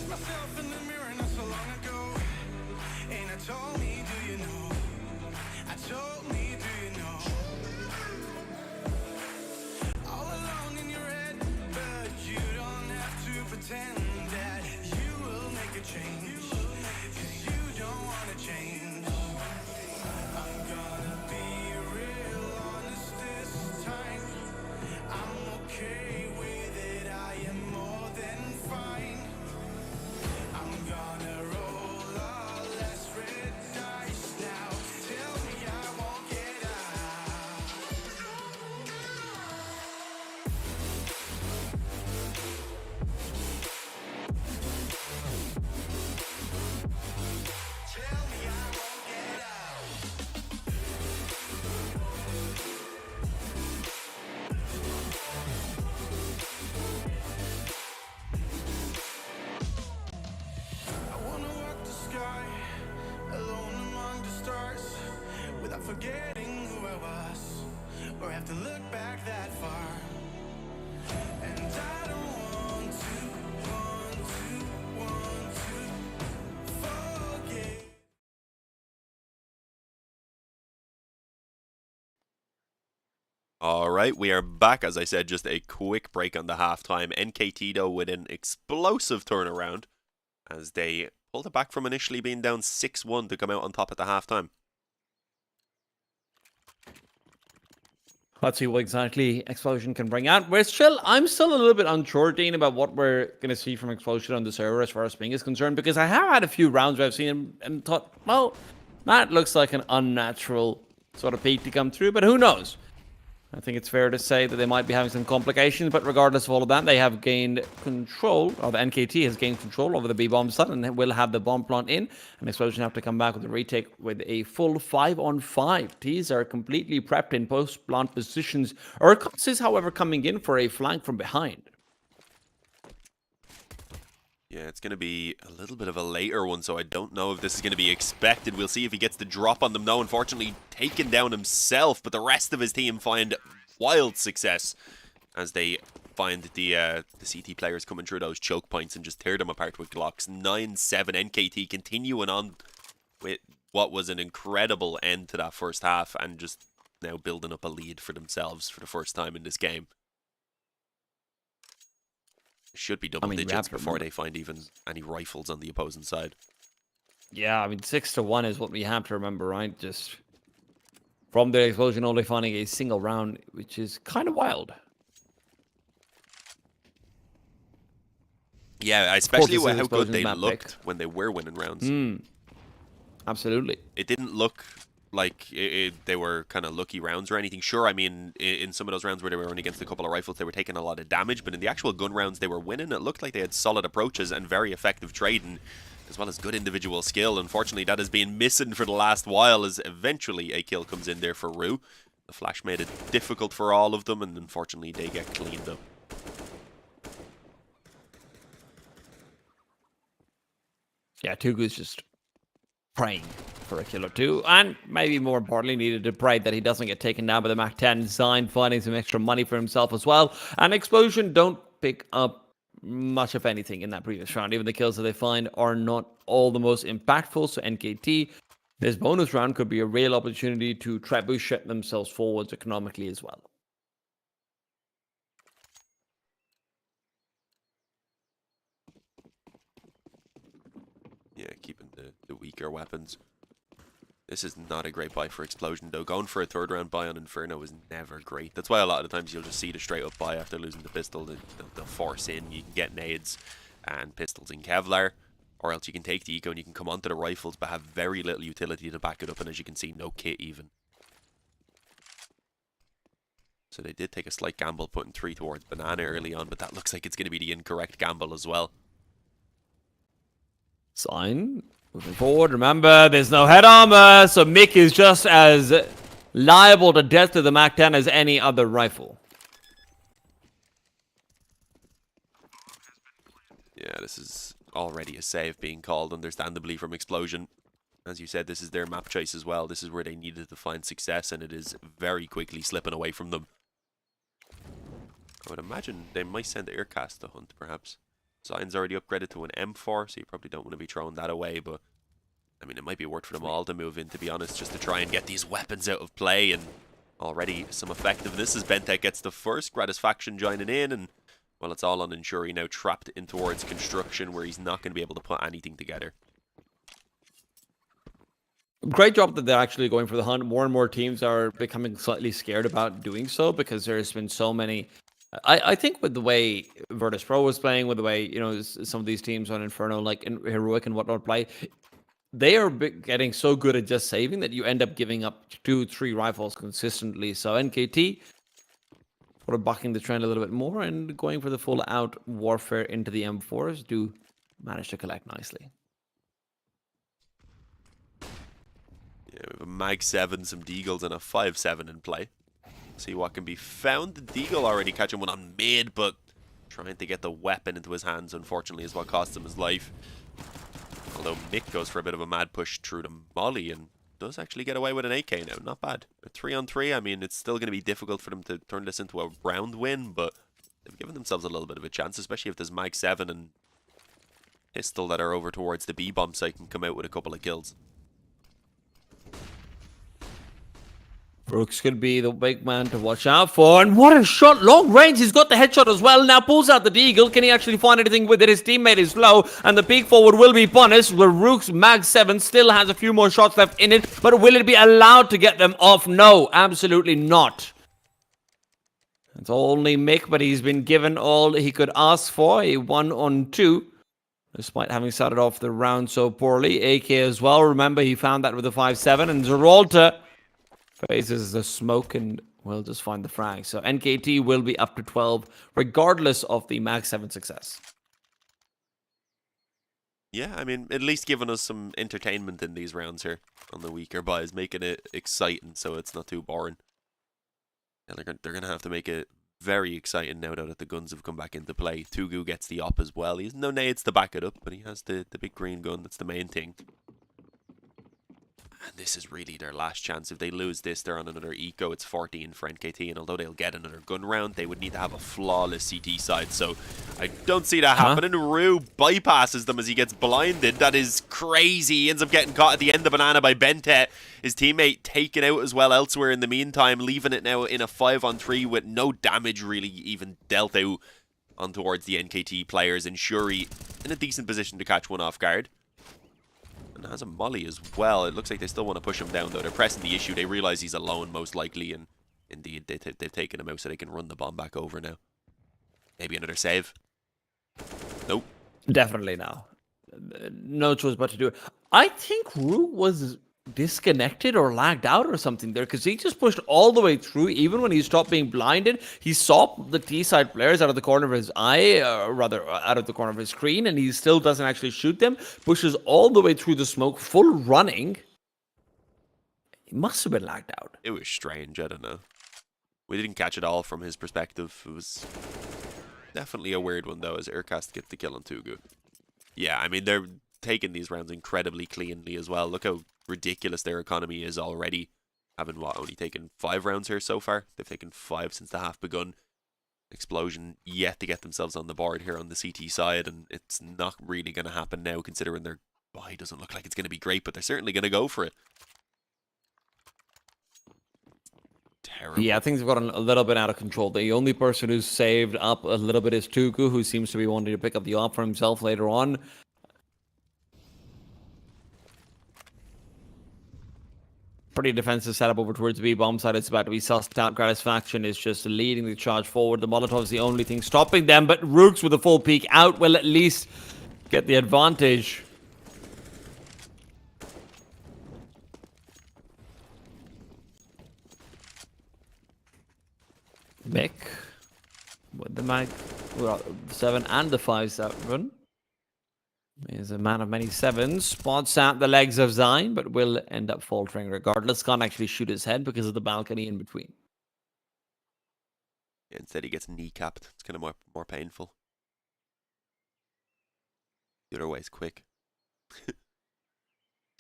Myself in the mirror not so long ago, and I told me, do you know? I told me, do you know? All alone in your head, but you don't have to pretend that you will make a change, 'cause you don't wanna change. I'm gonna be real honest this time. I'm okay with it, I am more than fine. I'm gonna roll all less red dice now. Tell me I won't get out. Tell me I won't get out. I wanna walk the sky alone among the stars without forgetting who I was, or have to look back that far. And I don't want to forget. All right, we are back. As I said, just a quick break on the halftime. NKT, though, with an explosive turnaround as they pulled it back from initially being down 6-1 to come out on top at the halftime. Let's see what exactly Xplosion can bring out. I'm still a little bit unsure, Dean, about what we're going to see from Xplosion on the server as far as ping is concerned, because I have had a few rounds where I've seen him and thought, well, that looks like an unnatural sort of peak to come through, but who knows? I think it's fair to say that they might be having some complications, but regardless of all of that, they have gained control, or the NKT has gained control over the B-bomb site, and will have the bomb plant in, and Xplosion have to come back with a retake with a full 5-on-5. Tees are completely prepped in post-plant positions. Urkos is, however, coming in for a flank from behind. Yeah, it's going to be a little bit of a later one, so I don't know if this is going to be expected. We'll see if he gets the drop on them. No, unfortunately, taken down himself, but the rest of his team find wild success as they find the CT players coming through those choke points and just tear them apart with Glocks. 9-7, NKT continuing on with what was an incredible end to that first half and just now building up a lead for themselves for the first time in this game. Should be double digits before they find even any rifles on the opposing side. Yeah, I mean, 6-1 is what we have to remember, right? Just from the Xplosion only finding a single round, which is kind of wild. Yeah, especially this is how good Xplosion's they map looked pick. when they were winning rounds. Absolutely. It didn't look like they were kind of lucky rounds or anything. Sure, I mean, in some of those rounds where they were running against a couple of rifles, they were taking a lot of damage, but in the actual gun rounds they were winning, it looked like they had solid approaches and very effective trading, as well as good individual skill. Unfortunately, that has been missing for the last while, as eventually a kill comes in there for Rue. The flash made it difficult for all of them, and unfortunately they get cleaned up. Yeah, Tugu's just praying for a kill or two, and maybe more importantly, needed to pray that he doesn't get taken down by the Mac 10 design, finding some extra money for himself as well. And Xplosion don't pick up much of anything in that previous round. Even the kills that they find are not all the most impactful, so NKT, this bonus round could be a real opportunity to trebuchet themselves forwards economically as well. Yeah, keeping the weaker weapons. This is not a great buy for Xplosion, though. Going for a third round buy on Inferno is never great. That's why a lot of the times you'll just see the straight up buy after losing the pistol. They'll force in. You can get nades and pistols in Kevlar, or else you can take the eco and you can come onto the rifles but have very little utility to back it up, and as you can see, no kit even. So they did take a slight gamble putting 3 towards Banana early on, but that looks like it's going to be the incorrect gamble as well. Sign. Moving forward, remember, there's no head armor, so Mick is just as liable to death to the Mac 10 as any other rifle. Yeah, this is already a save being called, understandably, from Xplosion. As you said, this is their map choice as well. This is where they needed to find success, and it is very quickly slipping away from them. I would imagine they might send Aircast to hunt, perhaps. Zion's already upgraded to an M4, so you probably don't want to be throwing that away, but I mean, it might be worth for them all to move in, to be honest, just to try and get these weapons out of play, and already some effectiveness as Bentec gets the first Gratisfaction joining in, and well, it's all on Inshuri now, trapped in towards construction, where he's not going to be able to put anything together. Great job that they're actually going for the hunt. More and more teams are becoming slightly scared about doing so, because there's been so many. I think with the way Virtus Pro was playing, with the way, you know, some of these teams on Inferno, like in Heroic and whatnot play, they are getting so good at just saving that you end up giving up 2-3 rifles consistently. So NKT sort of bucking the trend a little bit more and going for the full out warfare into the M4s do manage to collect nicely. Yeah, we have a Mag 7, some Deagles, and a 5-7 in play. See what can be found. The Deagle already catching one on mid, but trying to get the weapon into his hands, unfortunately, is what cost him his life. Although Mick goes for a bit of a mad push through the Molly and does actually get away with an AK now. Not bad. A 3-on-3, I mean, it's still going to be difficult for them to turn this into a round win, but they've given themselves a little bit of a chance, especially if there's Mag 7 and Pistol that are over towards the B-bomb site can come out with a couple of kills. Brooks could be the big man to watch out for. And what a shot! Long range. He's got the headshot as well. Now pulls out the Deagle. Can he actually find anything with it? His teammate is low. And the peek forward will be punished. The Rook's Mag 7 still has a few more shots left in it. But will it be allowed to get them off? No, absolutely not. It's only Mick, but he's been given all he could ask for. A 1-on-2. Despite having started off the round so poorly. AK as well. Remember, he found that with a 5-7. And Zeralta faces the smoke and will just find the frag. So NKT will be up to 12 regardless of the Mag 7 success. Yeah, I mean, at least giving us some entertainment in these rounds here on the weaker buys, making it exciting so it's not too boring. Yeah, they're going to have to make it very exciting now that the guns have come back into play. Tugu gets the op as well. He has no nades to back it up, but he has the big green gun. That's the main thing. And this is really their last chance. If they lose this, they're on another eco. It's 14 for NKT, and although they'll get another gun round, they would need to have a flawless CT side. So I don't see that happening. Rue bypasses them as he gets blinded. That is crazy. He ends up getting caught at the end of Banana by Bente. His teammate taken out as well elsewhere in the meantime, leaving it now in a 5-on-3 with no damage really even dealt out on towards the NKT players. And Shuri in a decent position to catch one off guard. has a molly as well. It looks like they still want to push him down, though. They're pressing the issue. They realize he's alone, most likely, and indeed, they've taken him out so they can run the bomb back over now. Maybe another save. Nope. Definitely now. No choice but to do it. I think Rook was disconnected or lagged out or something there, because he just pushed all the way through. Even when he stopped being blinded, he saw the T-side players out of the corner of his eye, rather out of the corner of his screen, and he still doesn't actually shoot them. Pushes all the way through the smoke, full running. He must have been lagged out. It was strange. I don't know. We didn't catch it all from his perspective. It was definitely a weird one, though, as Urkast gets the kill on Tugu. Yeah, I mean, they're taking these rounds incredibly cleanly as well. Look how ridiculous their economy is already. Having, what, only taken 5 rounds here so far? They've taken 5 since the half begun. Xplosion yet to get themselves on the board here on the CT side, and it's not really going to happen now, considering their buy doesn't look like it's going to be great, but they're certainly going to go for it. Terrible. Yeah, things have gotten a little bit out of control. The only person who's saved up a little bit is Tugu, who seems to be wanting to pick up the op for himself later on. Pretty defensive setup over towards the B-bomb side. It's about to be sussed out. Gratisfaction is just leading the charge forward. The Molotov's the only thing stopping them, but Rooks with a full peek out will at least get the advantage. Mick with the mag, well, 7 and the 5-7. He's a man of many 7s. Spots out the legs of Zine, but will end up faltering regardless. Can't actually shoot his head because of the balcony in between. Yeah, instead he gets kneecapped. It's kind of more painful. The other way's quick.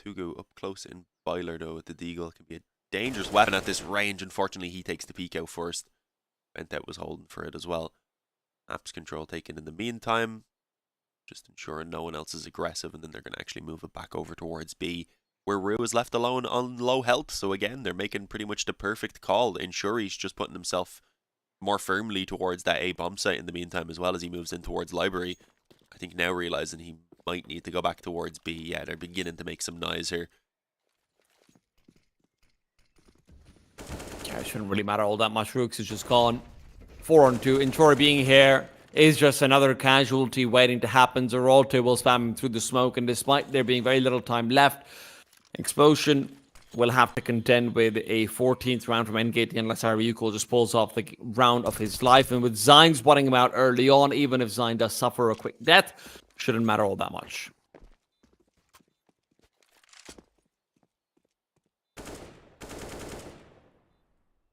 Tugu up close in Boiler, though, with the Deagle. Can be a dangerous weapon at this range. Unfortunately, he takes the peek out first. Bentet was holding for it as well. Apps control taken in the meantime. Just ensuring no one else is aggressive, and then they're going to actually move it back over towards B, where Rue is left alone on low health. So again, they're making pretty much the perfect call. Inshuri's just putting himself more firmly towards that A bomb site in the meantime, as well as he moves in towards Library. I think now realizing he might need to go back towards B. Yeah, they're beginning to make some noise here. Yeah, it shouldn't really matter all that much. Rooks is just gone. 4-on-2. Inchori being here is just another casualty waiting to happen. Zeralta will spam him through the smoke, and despite there being very little time left, Xplosion will have to contend with a 14th round from NKT unless Ariuko just pulls off the round of his life. And with Zine spotting him out early on, even if Zine does suffer a quick death, shouldn't matter all that much.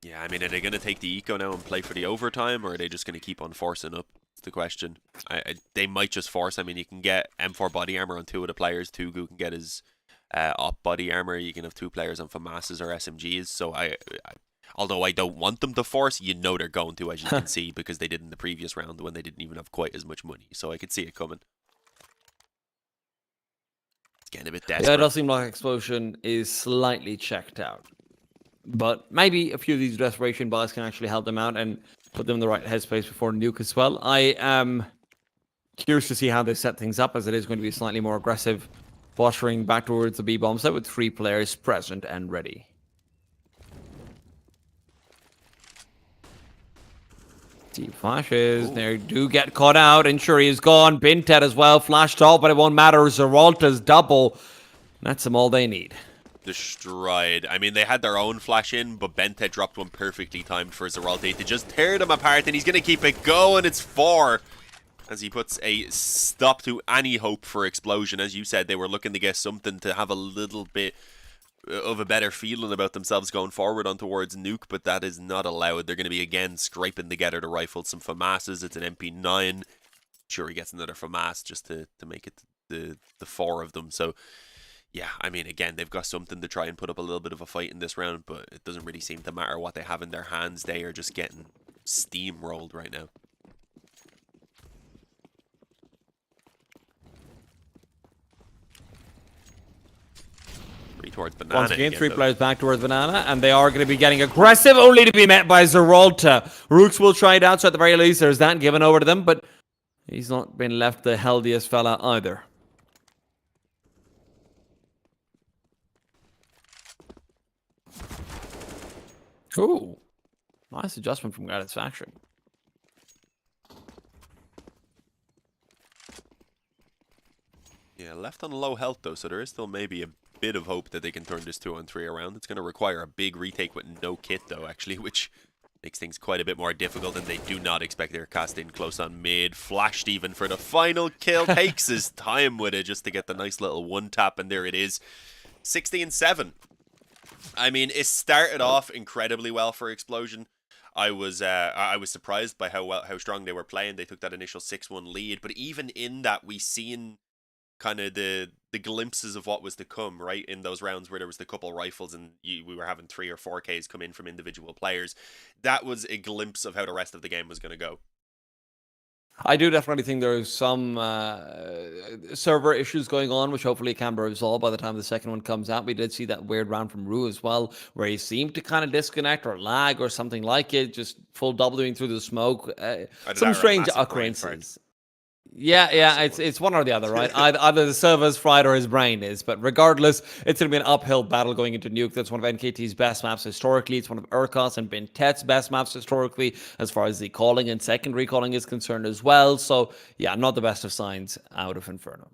Yeah, I mean, are they going to take the eco now and play for the overtime, or are they just going to keep on forcing up? That's the question. They might just force. I mean, you can get M4 body armor on 2 of the players. Tugu can get his op body armor. You can have 2 players on FAMASs or SMGs. So although I don't want them to force, you know they're going to, as you can see, because they did in the previous round when they didn't even have quite as much money. So I could see it coming. It's getting a bit desperate. Yeah, it does seem like Xplosion is slightly checked out. But maybe a few of these desperation buys can actually help them out and put them in the right headspace before nuke as well. I am curious to see how they set things up, as it is going to be slightly more aggressive, posturing back towards the B-bomb set with 3 players present and ready. Deep flashes. Ooh. They do get caught out. Inshuri is gone. Bintet as well. Flashed off, but it won't matter. Zeralta's double. That's them all they need. Destroyed. I mean, they had their own flash in, but Bentet dropped one perfectly timed for Zeralta to just tear them apart, and he's going to keep it going. It's 4 as he puts a stop to any hope for Xplosion. As you said, they were looking to get something to have a little bit of a better feeling about themselves going forward on towards nuke, but that is not allowed. They're going to be again scraping together to rifle some FAMASs. It's an MP9. Sure, he gets another FAMAS just to make it the 4 of them. So yeah, I mean, again, they've got something to try and put up a little bit of a fight in this round, but it doesn't really seem to matter what they have in their hands. They are just getting steamrolled right now. Towards Banana. Once again, 3 players back towards Banana, and they are going to be getting aggressive, only to be met by Zeralta. Rooks will try it out, so at the very least, there's that given over to them, but he's not been left the healthiest fella either. Ooh, nice adjustment from Satisfaction. Yeah, left on low health though, so there is still maybe a bit of hope that they can turn this 2-on-3 around. It's going to require a big retake with no kit though, actually, which makes things quite a bit more difficult, and they do not expect their cast in close on mid. Flashed even for the final kill. Takes his time with it just to get the nice little one tap, and there it is. 16-7. I mean, it started off incredibly well for Xplosion. I was surprised by how strong they were playing. They took that initial 6-1 lead, but even in that, we seen kind of the glimpses of what was to come, right? In those rounds where there was the couple rifles and we were having 3 or 4 Ks come in from individual players. That was a glimpse of how the rest of the game was going to go. I do definitely think there's some server issues going on, which hopefully can be resolved by the time the second one comes out. We did see that weird round from Rue as well, where he seemed to kind of disconnect or lag or something like it, just full Wing through the smoke. Some strange occurrences. Yeah, it's one or the other, right? Either the server's fried or his brain is. But regardless, it's going to be an uphill battle going into Nuke. That's one of NKT's best maps historically. It's one of Urkos and Bintet's best maps historically, as far as the calling and secondary calling is concerned as well. So, yeah, not the best of signs out of Inferno.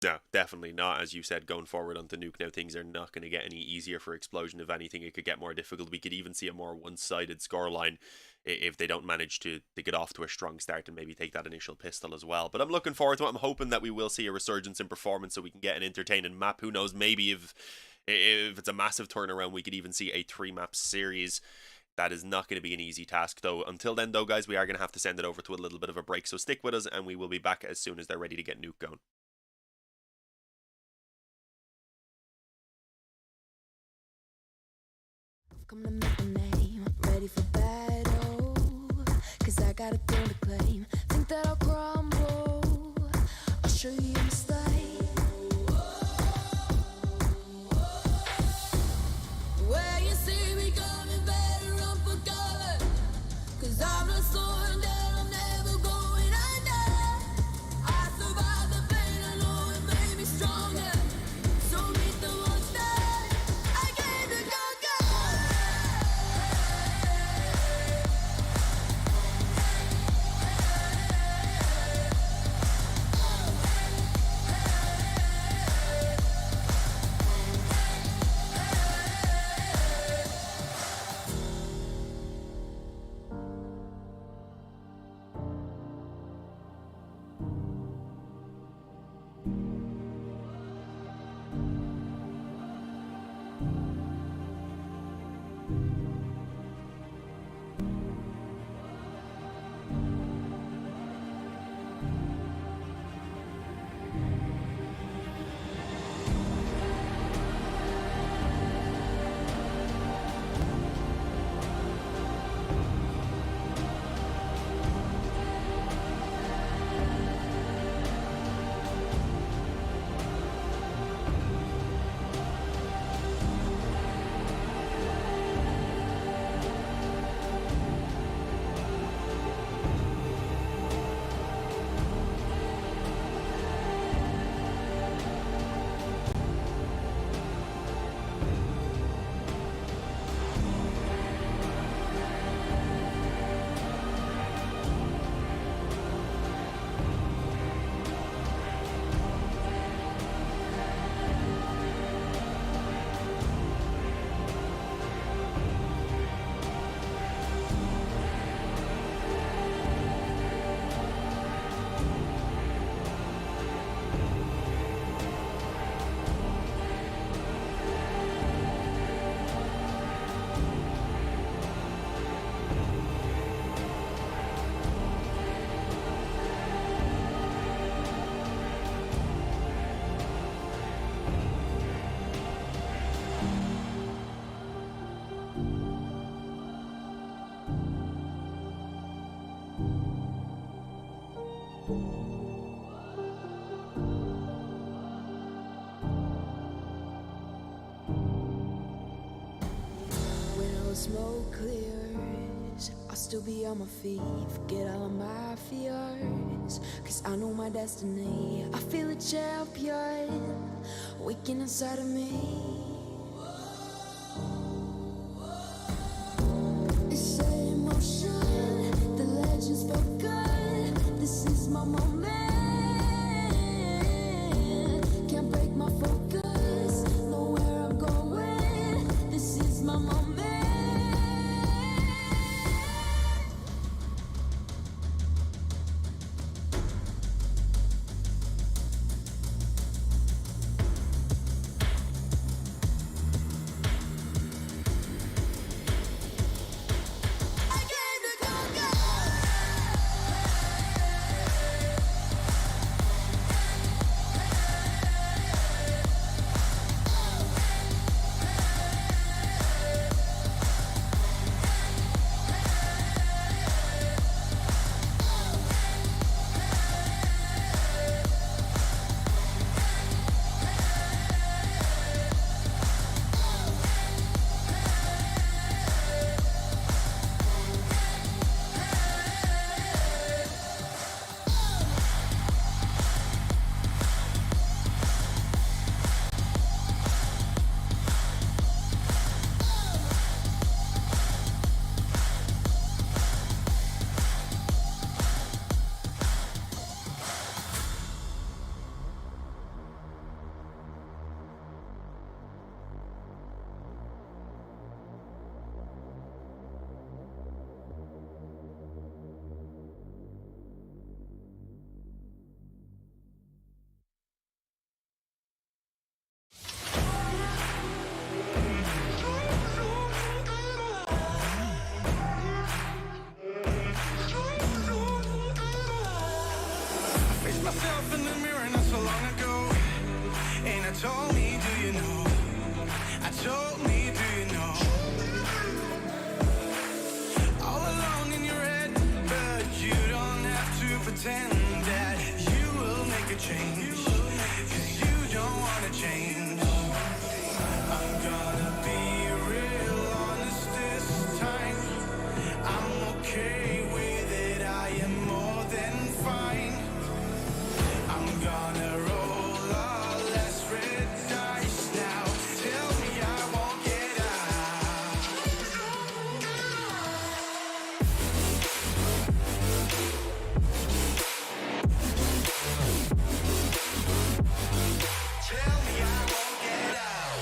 No, definitely not. As you said, going forward onto Nuke now, things are not going to get any easier for Xplosion. If anything, it could get more difficult. We could even see a more one-sided scoreline if they don't manage to get off to a strong start and maybe take that initial pistol as well. But I'm looking forward to it. I'm hoping that we will see a resurgence in performance so we can get an entertaining map. Who knows, maybe if it's a massive turnaround, we could even see a 3-map series. That is not going to be an easy task, though. Until then, though, guys, we are going to have to send it over to a little bit of a break. So stick with us, and we will be back as soon as they're ready to get Nuke going. Come to make a name, ready for battle. Cause I got a thing to claim. Think that I'll crumble. I'll show you your mistake. Where you see me coming, better run for cover. Cause I'm the sword that I'm never going under. I survived the pain, I know it made me stronger. So meet the monster I came to conquer. Smoke clears, I'll still be on my feet. Forget all of my fears, cause I know my destiny. I feel a champion waking inside of me. my moment. I came to conquer. Faced myself in the mirror not so long ago, and I told me, do you know? I told me, do you know? All alone in your head, but you don't have to pretend that you will make a change, 'cause you don't wanna change. I'm gonna be real honest this time. I'm okay with it, I am more than fine. I'm gonna roll all less red dice now. Tell me I won't get out. Tell me I won't get out.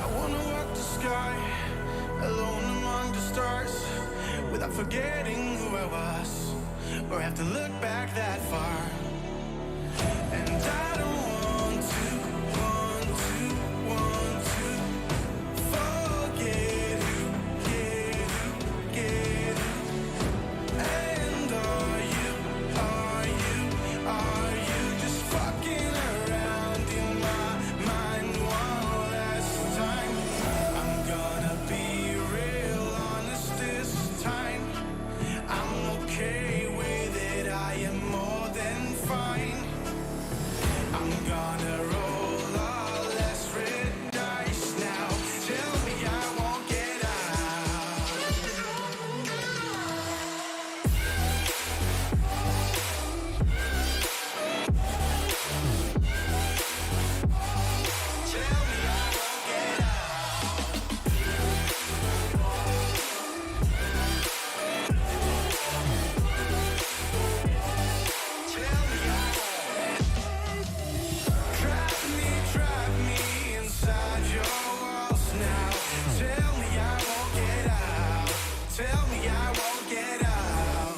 I wanna walk the sky alone among the stars without forgetting who I was or have to look back that far. And I don't want to forget who, get who. And are you just fucking around in my mind one last time? I'm gonna be real honest this time. I'm okay with it, I am more than fine. I'm gonna roll all less red dice now. Tell me I won't get out. Tell me I won't get out. Tell me I won't. Trap me inside your walls now. Tell me I won't get out. Tell me I won't get out.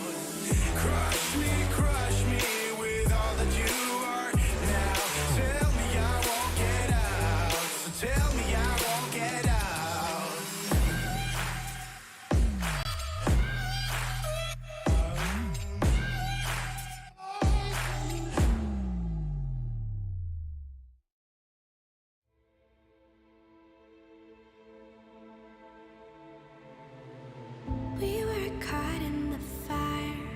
Crush me with all that you are now. Tell me I won't get out. So tell me I won't get out. We were caught in the fire.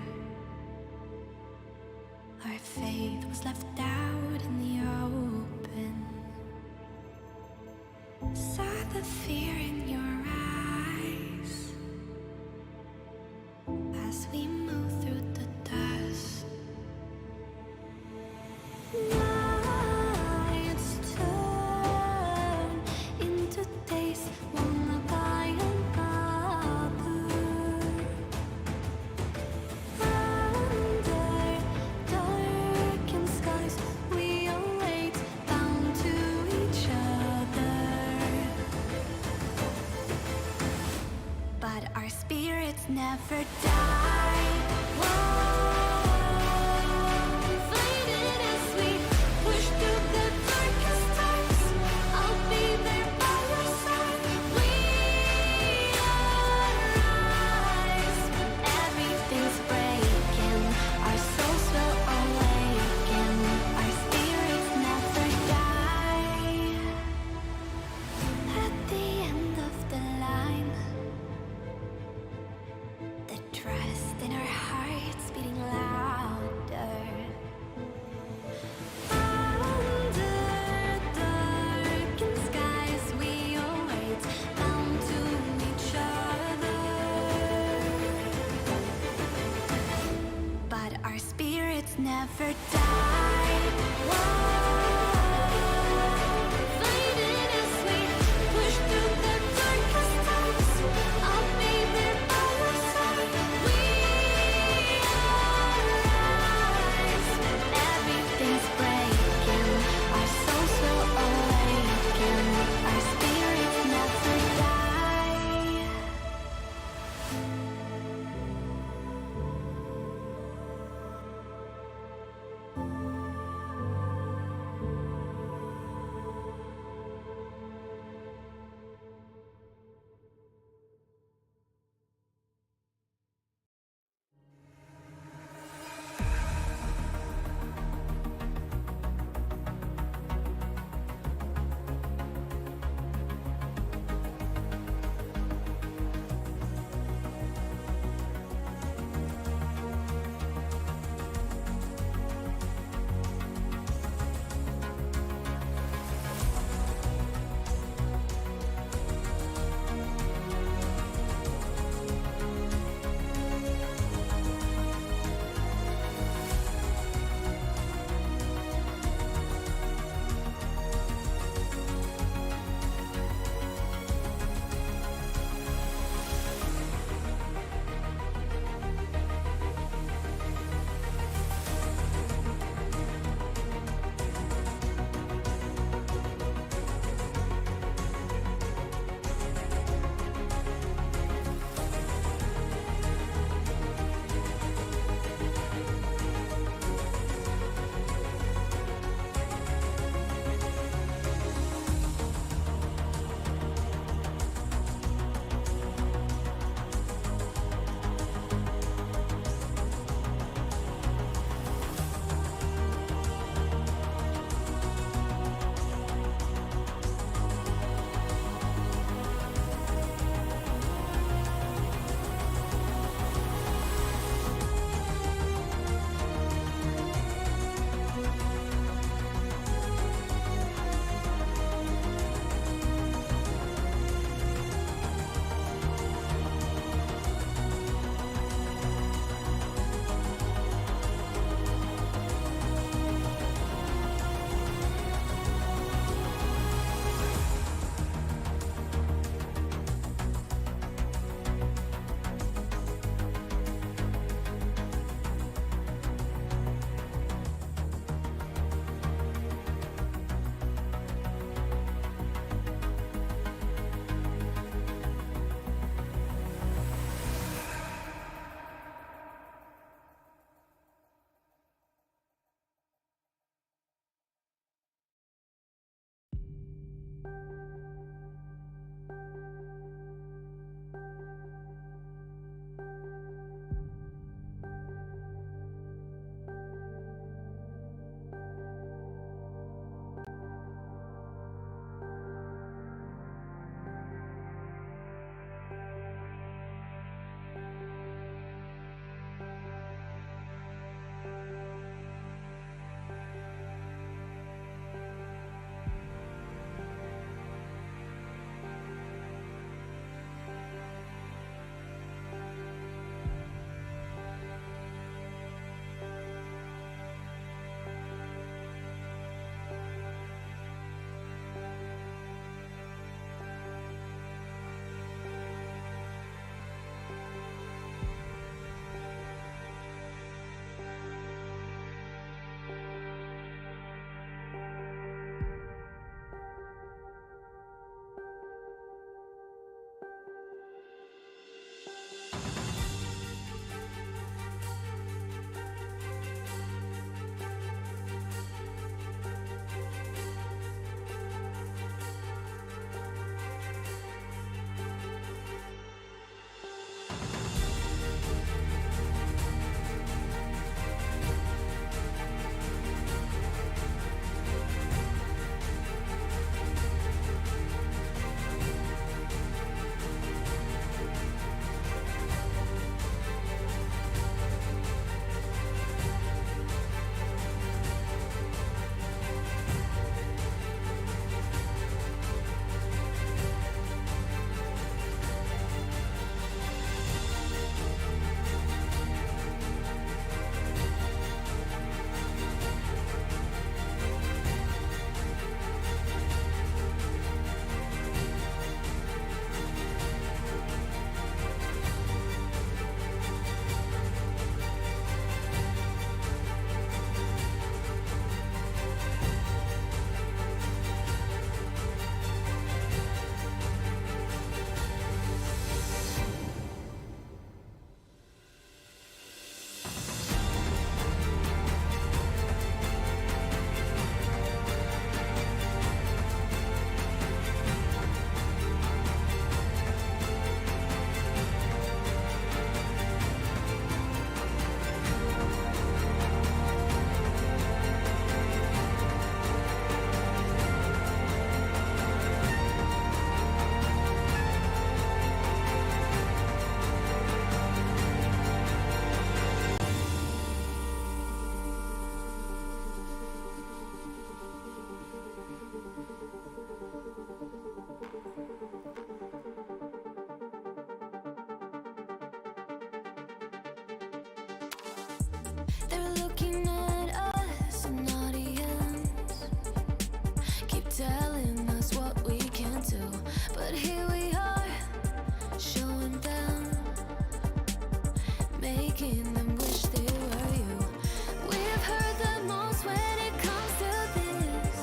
Our faith was left out in the open. Saw the fear in your eyes as we move through the dust. Nights turn into days, wanna buy and bubble. die. Whoa, faded as we push through the darkest times. I'll be there by your side. We arise when everything's breaking. Our souls will awaken. Our spirits never die. At the end of the line, the trust in our hearts beating louder. Under darkened skies we await, bound to each other. But our spirits never die. Whoa, faded as we push through the darkest times. I'll be there by your side. We arise when everything's breaking. Our souls will awaken. Our spirits never die. making them wish they were you. We've heard the most when it comes to this.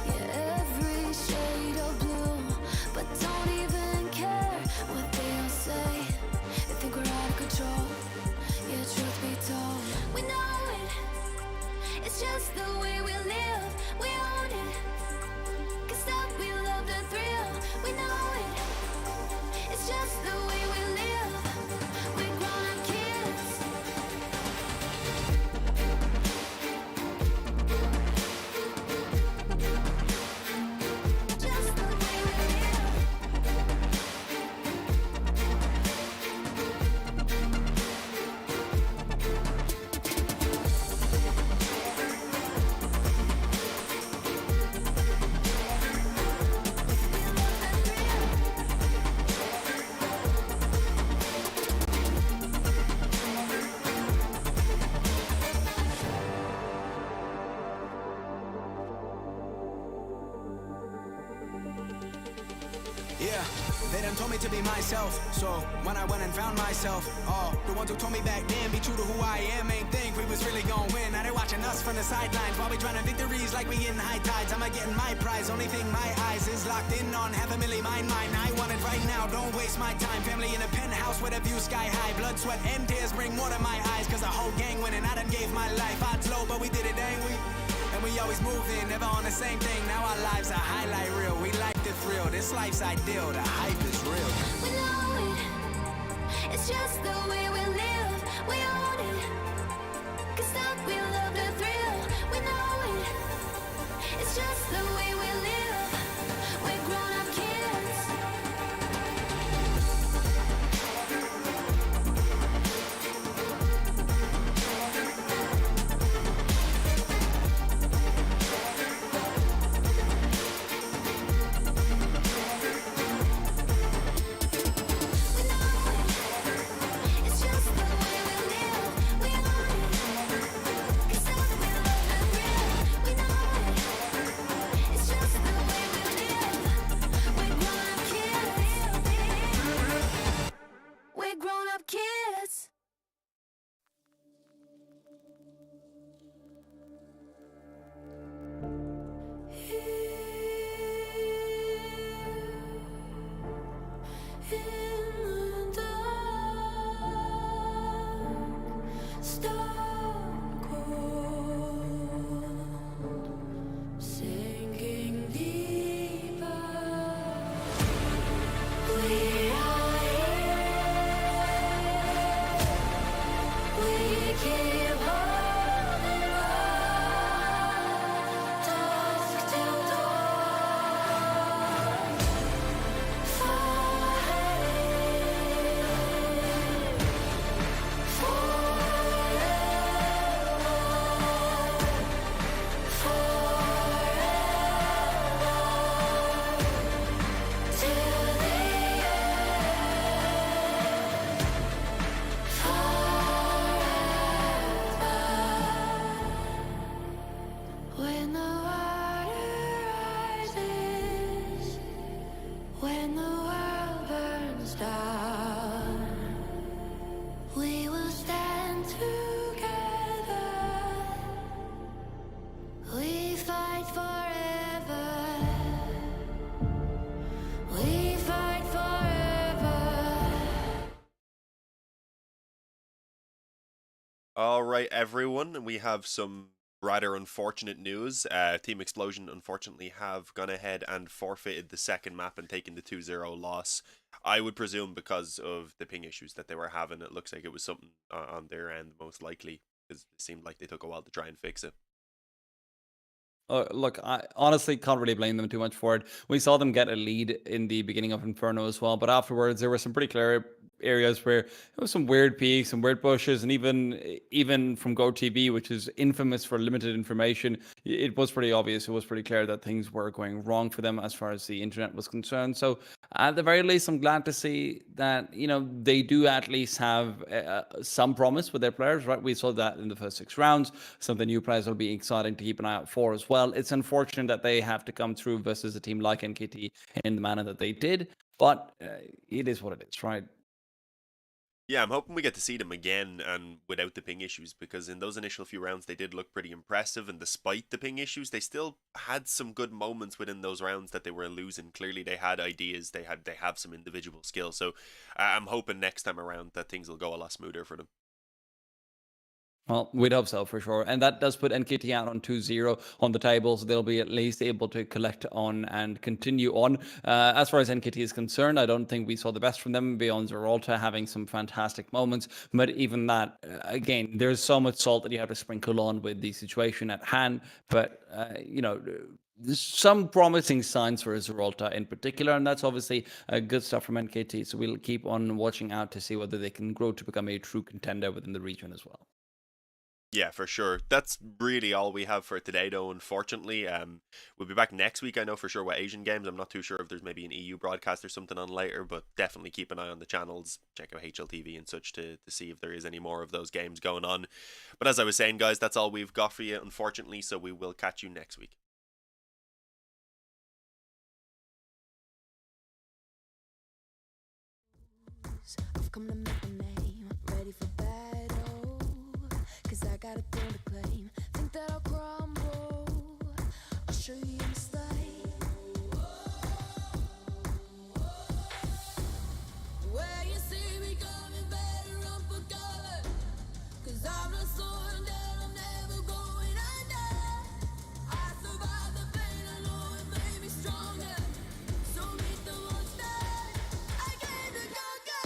Yeah, every shade of blue, but don't even care what they all say. They think we're out of control. Yeah, truth be told, we know it. It's just the way we live. We own it. 'Cause that we love the thrill. We know it. It's just the way we live. We're grown-up kids. Just the way we live. Yeah, they done told me to be myself. So when I went and found myself, the ones who told me back then, be true to who I am, ain't think we was really gonna win. Now they watching us from the sidelines while we trying victories like we getting high tides. I'm getting my prize, only thing my eyes is locked in on. Have a milli mine. I want it right now, don't waste my time. Family in a penthouse with a view sky high. Blood, sweat, and tears bring water to my eyes. 'Cause the whole gang winning, I done gave my life. Odds low, but we did it, ain't we? And we always moved in, never on the same thing. Now our lives are highlight reel. We like the thrill, this life's ideal. The hype is real. We know it. It's just the way we live. We own it. 'Cause that we love the thrill. We know it. It's just the way we live. We're grown-up kids. We know it. It's just the way we live. We own it. 'Cause that we love the thrill. We know it. It's just the way we live. We're grown-up kids. We're grown-up kids. In the dark, stone cold, sinking deeper. We are here. We keep holding on, dusk till dawn. When the water rises, when the world burns down, we will stand together. We fight forever. We fight forever. All right, everyone, we have some rather unfortunate news. Team Xplosion unfortunately have gone ahead and forfeited the second map and taken the 2-0 loss. I would presume because of the ping issues that they were having. It looks like it was something on their end, most likely, because it seemed like they took a while to try and fix it. Look, I honestly can't really blame them too much for it. We saw them get a lead in the beginning of Inferno as well, but afterwards there were some pretty clear areas where there was some weird peaks and weird bushes, and even from GoTV, which is infamous for limited information, it was pretty obvious. It was pretty clear that things were going wrong for them as far as the internet was concerned. So at the very least, I'm glad to see that they do at least have some promise with their players. Right, we saw that in the first 6 rounds. Some of the new players will be exciting to keep an eye out for as well. It's unfortunate that they have to come through versus a team like NKT in the manner that they did, but it is what it is, right? Yeah, I'm hoping we get to see them again and without the ping issues, because in those initial few rounds they did look pretty impressive, and despite the ping issues, they still had some good moments within those rounds that they were losing. Clearly, they had ideas, they have some individual skill. So I'm hoping next time around that things will go a lot smoother for them. Well, we'd hope so for sure. And that does put NKT out on 2-0 on the table, so they'll be at least able to collect on and continue on. As far as NKT is concerned, I don't think we saw the best from them beyond Zerolta having some fantastic moments. But even that, again, there's so much salt that you have to sprinkle on with the situation at hand. But, there's some promising signs for Zerolta in particular, and that's obviously good stuff from NKT. So we'll keep on watching out to see whether they can grow to become a true contender within the region as well. Yeah, for sure. That's really all we have for today, though, unfortunately. We'll be back next week, I know for sure, with Asian games. I'm not too sure if there's maybe an EU broadcast or something on later, but definitely keep an eye on the channels. Check out HLTV and such to see if there is any more of those games going on. But as I was saying, guys, that's all we've got for you, unfortunately, so we will catch you next week. I've come to make a name, ready for battle. Cause I got a thing to claim. Think that I'll crumble. I'll show you your mistake. Where you see me coming, better run for cover. Cause I'm not soaring down, I'm never going under. I survived the pain, I know it made me stronger. So meet the monster, I came to conquer.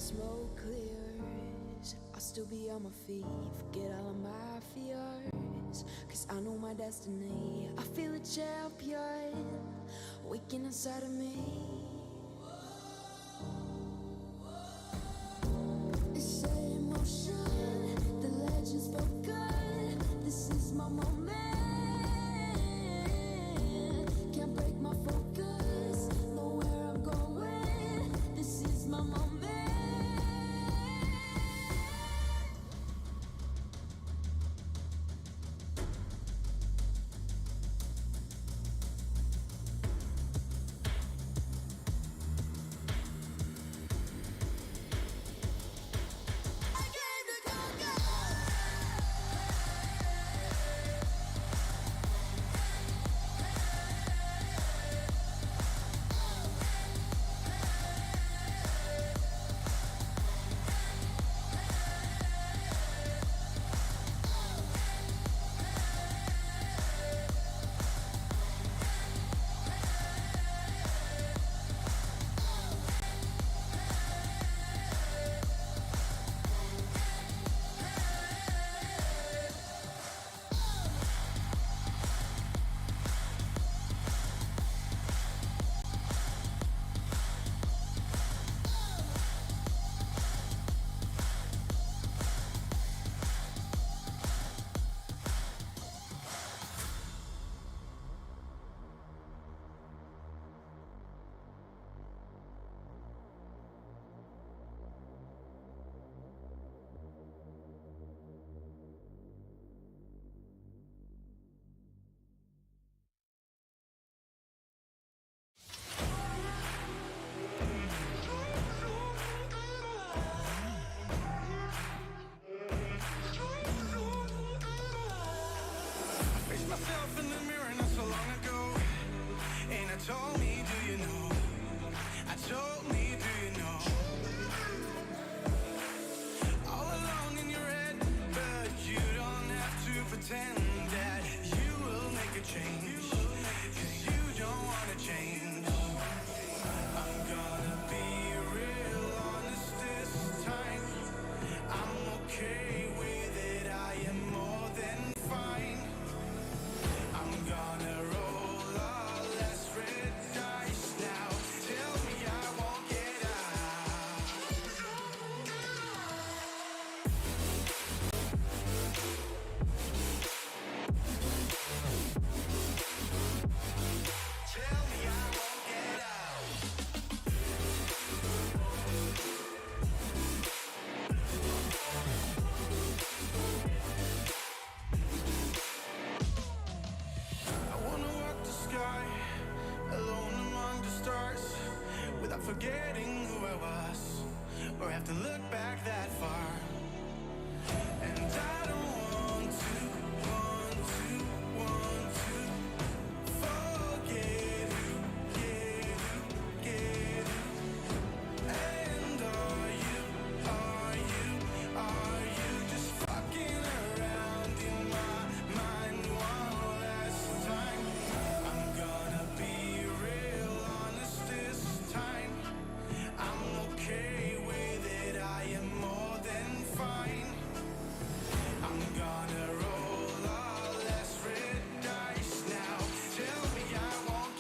Smoke clears, I'll still be on my feet. Forget all of my fears, cause I know my destiny. I feel a champion waking inside of me. It's emotion, the legend's spoken. This is my moment. Can't break my focus, know where I'm going. This is my moment. forgetting who I was, or have to look back that far.